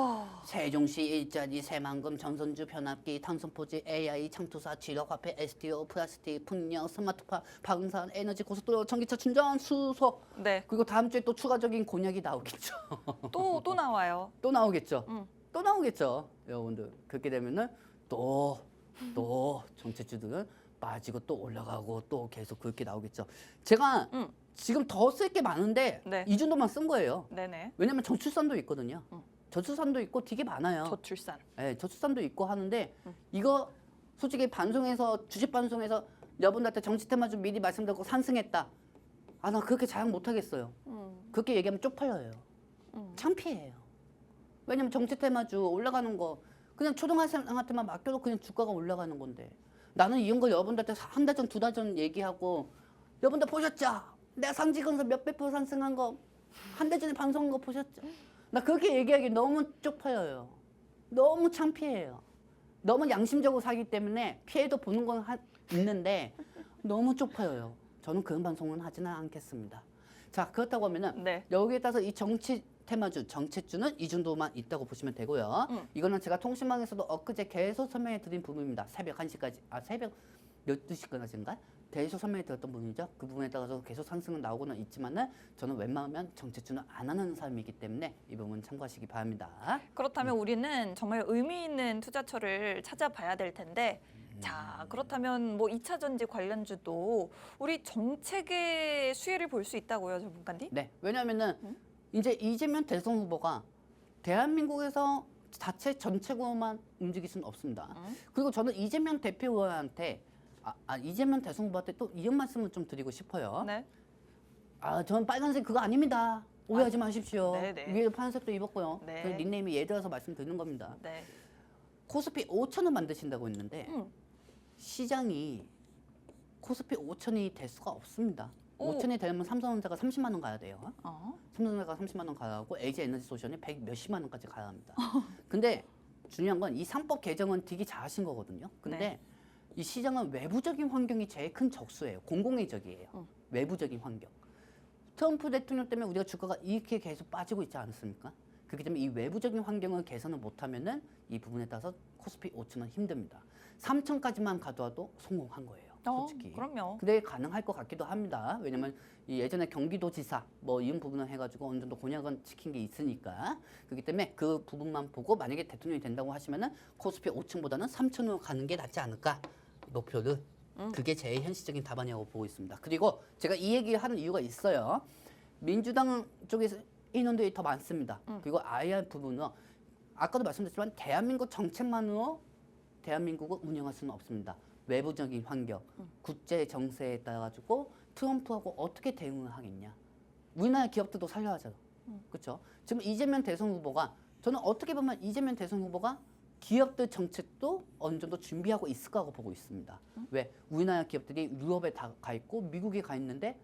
세종시, 일자리, 새만금, 전선주, 변압기, 탄소포지, AI, 창투사, 지력화폐, STO, 플라스틱, 풍력, 스마트팜, 방산, 에너지 고속도로, 전기차 충전, 수소. 네. 그리고 다음 주에 또 추가적인 곤약이 나오겠죠. 또 나와요. 또 나오겠죠. 또 나오겠죠. 여러분들 그렇게 되면은 또 정책주들은 빠지고 또 올라가고 또 계속 그렇게 나오겠죠. 제가 지금 더 쓸 게 많은데 네. 이 정도만 쓴 거예요. 네네. 왜냐면 저출산도 있거든요. 저출산도 있고 되게 많아요. 저출산. 네, 저출산도 있고 하는데 이거 솔직히 방송에서 주식 방송에서 여러분들한테 정치 테마 좀 미리 말씀드리고 상승했다. 아, 나 그렇게 자랑 못 하겠어요. 그렇게 얘기하면 쪽팔려요. 창피해요. 왜냐면 정치 테마주 올라가는 거 그냥 초등학생한테만 맡겨도 그냥 주가가 올라가는 건데 나는 이런 거 여러분들한테 한 달 전, 두 달 전 얘기하고 여러분들 보셨죠? 내가 상지건설 몇백 프로 상승한 거 한 달 전에 방송한 거 보셨죠? 나 그렇게 얘기하기 너무 쪽팔려요. 너무 창피해요. 너무 양심적으로 사기 때문에 피해도 보는 건 있는데 너무 쪽팔려요. 저는 그런 방송은 하지는 않겠습니다. 자, 그렇다고 하면은 네. 여기에 따라서 이 정치 테마주, 정체주는 이 정도만 있다고 보시면 되고요. 이거는 제가 통신망에서도 엊그제 계속 설명해 드린 부분입니다. 새벽 1시까지, 새벽 12시까지인가? 계속 설명해 드렸던 부분이죠. 그 부분에 따라서 계속 상승은 나오고는 있지만은 저는 웬만하면 정체주는 안 하는 사람이기 때문에 이 부분 참고하시기 바랍니다. 그렇다면 우리는 정말 의미 있는 투자처를 찾아봐야 될 텐데 자, 그렇다면 뭐 2차 전지 관련주도 우리 정책의 수혜를 볼 수 있다고요, 전문가님? 네, 왜냐하면은 이제 이재명 대선 후보가 대한민국에서 자체 정책으로만 움직일 수는 없습니다. 그리고 저는 이재명 대표 의원한테 이재명 대선 후보한테 또 이런 말씀을 좀 드리고 싶어요. 네. 저는 빨간색 그거 아닙니다. 오해하지 마십시오. 네네. 위에 파란색도 입었고요. 네. 그 닉네임이 예를 들어서 말씀드리는 겁니다. 네. 코스피 5천원 만드신다고 했는데 시장이 코스피 5천이 될 수가 없습니다. 오. 5천이 되면 삼성전자가 30만 원 가야 돼요. 어. 삼성전자가 30만 원 가야 하고 LG 에너지 솔루션이 100 몇십만 원까지 가야 합니다. 근데 중요한 건 이 상법 개정은 되게 잘하신 거거든요. 근데 네. 이 시장은 외부적인 환경이 제일 큰 적수예요. 공공의 적이에요. 외부적인 환경. 트럼프 대통령 때문에 우리가 주가가 이렇게 계속 빠지고 있지 않습니까? 그렇기 때문에 이 외부적인 환경을 개선을 못하면은 이 부분에 따라서 코스피 5천은 힘듭니다. 3천까지만 가더라도 성공한 거예요. 솔직히. 그럼요. 근데 가능할 것 같기도 합니다. 왜냐면 이 예전에 경기도지사 뭐 이런 부분을 해가지고 어느 정도 공약은 지킨 게 있으니까 그렇기 때문에 그 부분만 보고 만약에 대통령이 된다고 하시면은 코스피 5층보다는 3층으로 가는 게 낫지 않을까 목표를 그게 제일 현실적인 답안이라고 보고 있습니다. 그리고 제가 이 얘기를 하는 이유가 있어요. 민주당 쪽에서 인원들이 더 많습니다. 그리고 IR 부분은 아까도 말씀드렸지만 대한민국 정책만으로 대한민국을 운영할 수는 없습니다. 외부적인 환경, 국제 정세에 따라 가지고 트럼프하고 어떻게 대응을 하겠냐. 우리나라 기업들도 살려야 하잖아. 그렇죠? 지금 이재명 대선 후보가 저는 어떻게 보면 이재명 대선 후보가 기업들 정책도 어느 정도 준비하고 있을 거라고 보고 있습니다. 왜? 우리나라 기업들이 유럽에 다 가 있고 미국에 가 있는데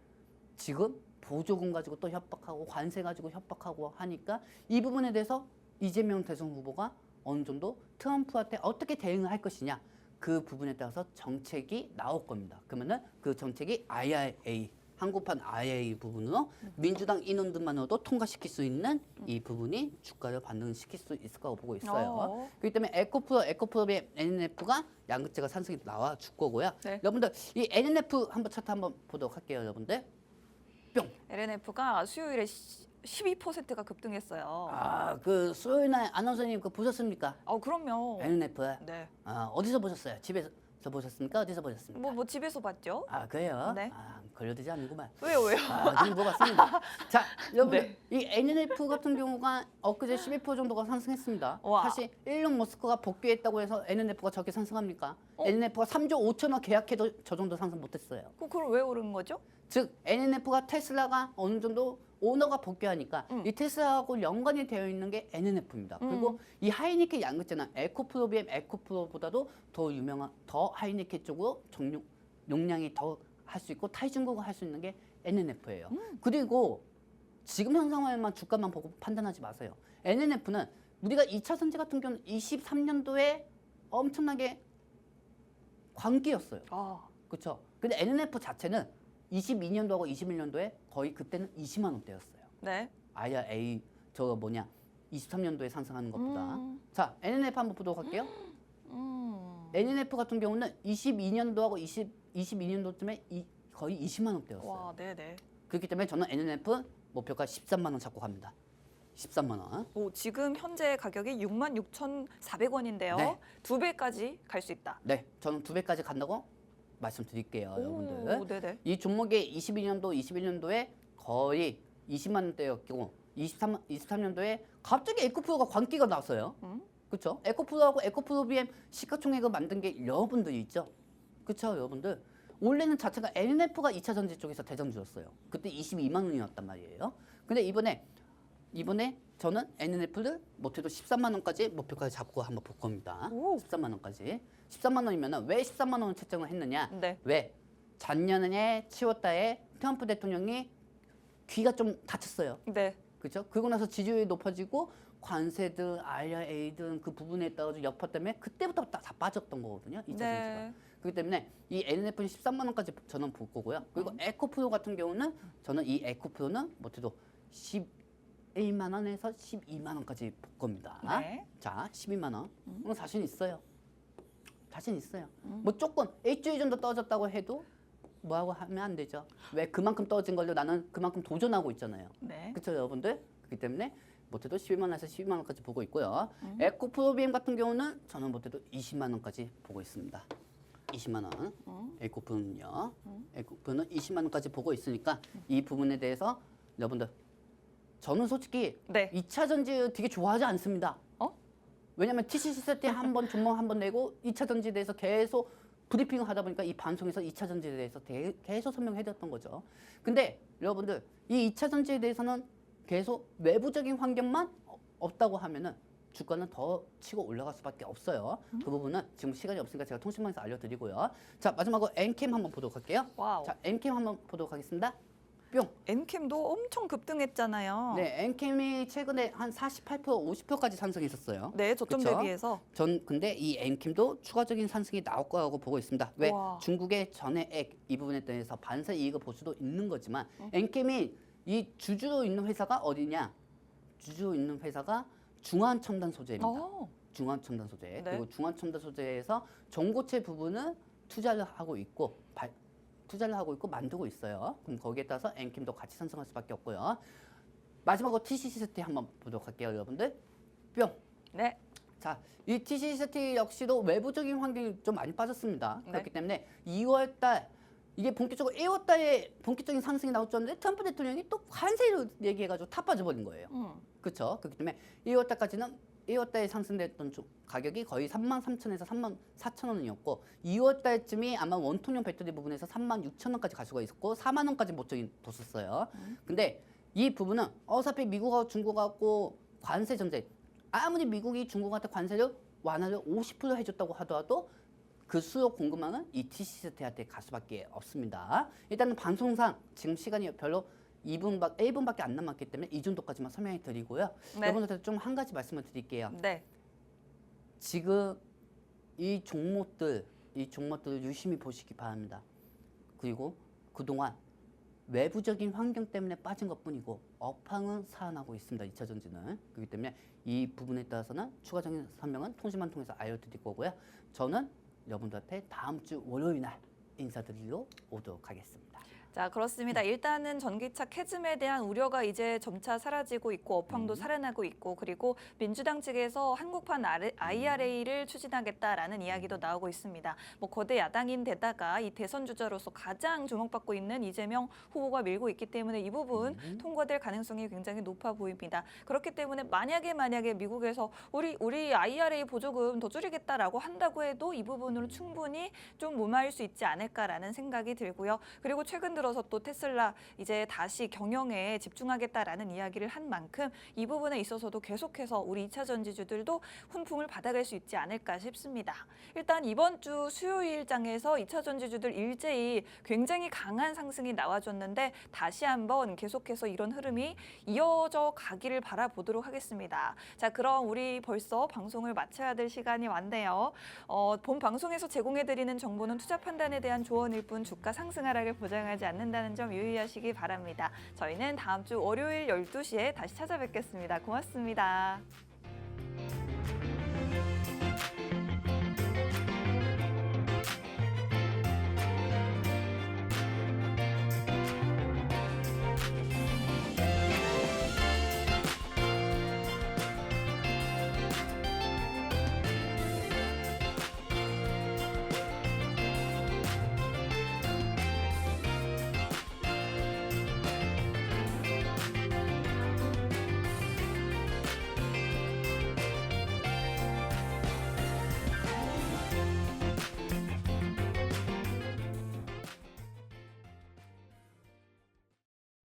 지금 보조금 가지고 또 협박하고 관세 가지고 협박하고 하니까 이 부분에 대해서 이재명 대선 후보가 어느 정도 트럼프한테 어떻게 대응을 할 것이냐. 그 부분에 따라서 정책이 나올 겁니다. 그러면은 그 정책이 IRA, 한국판 IRA 부분으로 민주당 인원들만으로도 통과시킬 수 있는 이 부분이 주가를 반등시킬 수 있을 거라고 보고 있어요. 그렇기 때문에 에코프로의 NNF가 양극재가 상승이 나와 줄 거고요. 네. 여러분들 이 NNF 한번 차트 한번 보도록 할게요, 여러분들. 뿅. LNF가 수요일에 12%가 급등했어요. 그 수요일 날 아나운서님 그거 보셨습니까? 그럼요. NNF. 네. 어디서 보셨어요? 집에서 보셨습니까? 어디서 보셨습니까? 뭐 집에서 봤죠? 그래요? 네. 걸려들지 않는구만. 왜요? 지금 물어봤습니다. 자, 여러분, 네. 이 NNF 같은 경우가 엊그제 12% 정도가 상승했습니다. 와. 사실 일론 머스크가 복귀했다고 해서 NNF가 저렇게 상승합니까? NNF가 3조 5천억 계약해도 저 정도 상승 못했어요. 그걸 왜 오른 거죠? 즉 NNF가 테슬라가 어느 정도 오너가 복귀하니까 이 테슬라하고 연관이 되어 있는 게 NNF입니다. 그리고 이 하이니케 양극재는 에코프로비엠 에코프로보다도 더 유명한 더 하이니케 쪽으로 용량이 더 할 수 있고 타이중국을 할 수 있는 게 NNF예요. 그리고 지금 현 상황에만 주가만 보고 판단하지 마세요. NNF는 우리가 2차 선지 같은 경우는 23년도에 엄청나게 광기였어요. 그렇죠? 근데 NNF 자체는 22년도하고 21년도에 거의 그때는 20만 원대였어요. 네. IRA 저거 뭐냐 23년도에 상승하는 것보다. 자, NNF 한번 보도록 할게요. NNF 같은 경우는 22년도하고 22년도쯤에 거의 20만 원대였어요. 와, 네네. 그렇기 때문에 저는 NNF 목표가 13만 원 잡고 갑니다. 13만 원. 지금 현재 가격이 66,400원인데요. 네. 2배까지 갈 수 있다. 네, 저는 2배까지 간다고 말씀드릴게요, 오, 여러분들. 네네. 이 종목이 21년도에 거의 20만 원대였고 23년도에 갑자기 에코프로가 광기가 났어요. 그렇죠? 에코프로하고 에코프로 BM 시가총액을 만든 게 여러분들이 있죠. 그렇죠, 여러분들. 원래는 자체가 NF가 2차 전지 쪽에서 대장주였어요. 그때 22만 원이었단 말이에요. 근데 이번에 저는 NF를 못해도 13만 원까지 목표까지 잡고 한번 볼 겁니다. 오. 13만 원까지. 13만 원이면 왜 13만 원을 채정을 했느냐? 네. 왜? 작년에 10월달에 트럼프 대통령이 귀가 좀 다쳤어요. 네. 그렇죠? 그러고 나서 지지율이 높아지고 관세든 IRA든 그 부분에 따라서 여파 때문에 그때부터 다 빠졌던 거거든요. 2차 전지가. 네. 그렇기 때문에 이 NF는 13만 원까지 저는 볼 거고요. 그리고 에코프로 같은 경우는 저는 이 에코프로는 못해도 11만 원에서 12만 원까지 볼 겁니다. 네. 자, 12만 원. 자신 있어요. 자신 있어요. 뭐 조금 일주일 정도 떨어졌다고 해도 뭐하고 하면 안 되죠. 왜 그만큼 떨어진 걸로 나는 그만큼 도전하고 있잖아요. 네. 그렇죠, 여러분들? 그렇기 때문에 못해도 11만 원에서 12만 원까지 보고 있고요. 에코프로비엠 같은 경우는 저는 못해도 20만 원까지 보고 있습니다. 20만 원. 에코프로는요. 에코프로는 20만 원까지 보고 있으니까 이 부분에 대해서 여러분들 저는 솔직히 네. 2차 전지 되게 좋아하지 않습니다. 어? 왜냐면 TCC 때 한 번 종목 한 번 내고 2차 전지에 대해서 계속 브리핑을 하다 보니까 이 방송에서 2차 전지에 대해서 계속 설명해드렸던 거죠. 근데 여러분들 이 2차 전지에 대해서는 계속 외부적인 환경만 없다고 하면은 주가는 더 치고 올라갈 수밖에 없어요. 그 부분은 지금 시간이 없으니까 제가 통신망에서 알려드리고요. 자, 마지막으로 엔캠 한번 보도록 할게요. 와우. 자, 엔캠 한번 보도록 하겠습니다. 뿅. 엔캠도 엄청 급등했잖아요. 네, 엔캠이 최근에 한 48%, 50%까지 상승했었어요. 네, 저점 그쵸? 대비해서. 전 근데 이 엔캠도 추가적인 상승이 나올 거라고 보고 있습니다. 왜? 와. 중국의 전해액 이 부분에 대해서 반사 이익을 볼 수도 있는 거지만 엔캠이 이 주주로 있는 회사가 어디냐? 주주로 있는 회사가 중화첨단 소재입니다. 어. 중화첨단 소재. 네. 그리고 중화첨단 소재에서 전고체 부분은 투자를 하고 있고 만들고 있어요. 그럼 거기에 따라서 엔캠도 같이 상승할 수밖에 없고요. 마지막으로 TCCST 한번 보도록 할게요, 여러분들. 뿅. 네. 자, 이 TCCST 역시도 외부적인 환경이 좀 많이 빠졌습니다. 네. 그렇기 때문에 2월 달 이게 본격적으로 1월 달에 본격적인 상승이 나올 줄 알았는데 트럼프 대통령이 또 관세를 얘기해가지고 다 빠져버린 거예요. 그렇죠? 그렇기 때문에 1월 달까지는 1월 달에 상승됐던 가격이 거의 33,000에서 34,000원이었고 2월 달쯤이 아마 원통형 배터리 부분에서 36,000원까지 갈 수가 있었고 4만 원까지 목적이 뒀었어요. 근데 이 부분은 어차피 미국하고 중국하고 관세 전쟁 아무리 미국이 중국한테 관세를 완화를 50% 해줬다고 하더라도 그 수요 공급망은 이 TCC한테 갈 수밖에 없습니다. 일단은 방송상 지금 시간이 별로 1분밖에 안 남았기 때문에 이 정도까지만 설명해 드리고요. 네. 여러분들한테 좀 한 가지 말씀을 드릴게요. 네. 지금 이 종목들을 유심히 보시기 바랍니다. 그리고 그동안 외부적인 환경 때문에 빠진 것뿐이고 업황은 살아나고 있습니다. 2차 전지는. 그렇기 때문에 이 부분에 따라서는 추가적인 설명은 통신만 통해서 알려드릴 거고요. 저는 여러분들한테 다음 주 월요일 날 인사드리러 오도록 하겠습니다. 자, 그렇습니다. 일단은 전기차 캐즘에 대한 우려가 이제 점차 사라지고 있고 업황도 살아나고 있고 그리고 민주당 측에서 한국판 IRA를 추진하겠다라는 이야기도 나오고 있습니다. 뭐 거대 야당인데다가 이 대선 주자로서 가장 주목받고 있는 이재명 후보가 밀고 있기 때문에 이 부분 통과될 가능성이 굉장히 높아 보입니다. 그렇기 때문에 만약에 미국에서 우리 IRA 보조금 더 줄이겠다라고 한다고 해도 이 부분으로 충분히 좀 무마할 수 있지 않을까라는 생각이 들고요. 그리고 최근 들어서 또 테슬라 이제 다시 경영에 집중하겠다라는 이야기를 한 만큼 이 부분에 있어서도 계속해서 우리 2차 전지주들도 훈풍을 받아갈 수 있지 않을까 싶습니다. 일단 이번 주 수요일장에서 2차 전지주들 일제히 굉장히 강한 상승이 나와줬는데 다시 한번 계속해서 이런 흐름이 이어져 가기를 바라보도록 하겠습니다. 자, 그럼 우리 벌써 방송을 마쳐야 될 시간이 왔네요. 본 방송에서 제공해드리는 정보는 투자 판단에 대한 조언일 뿐 주가 상승 하락을 보장하지 않는다는 점 유의하시기 바랍니다. 저희는 다음 주 월요일 12시에 다시 찾아뵙겠습니다. 고맙습니다.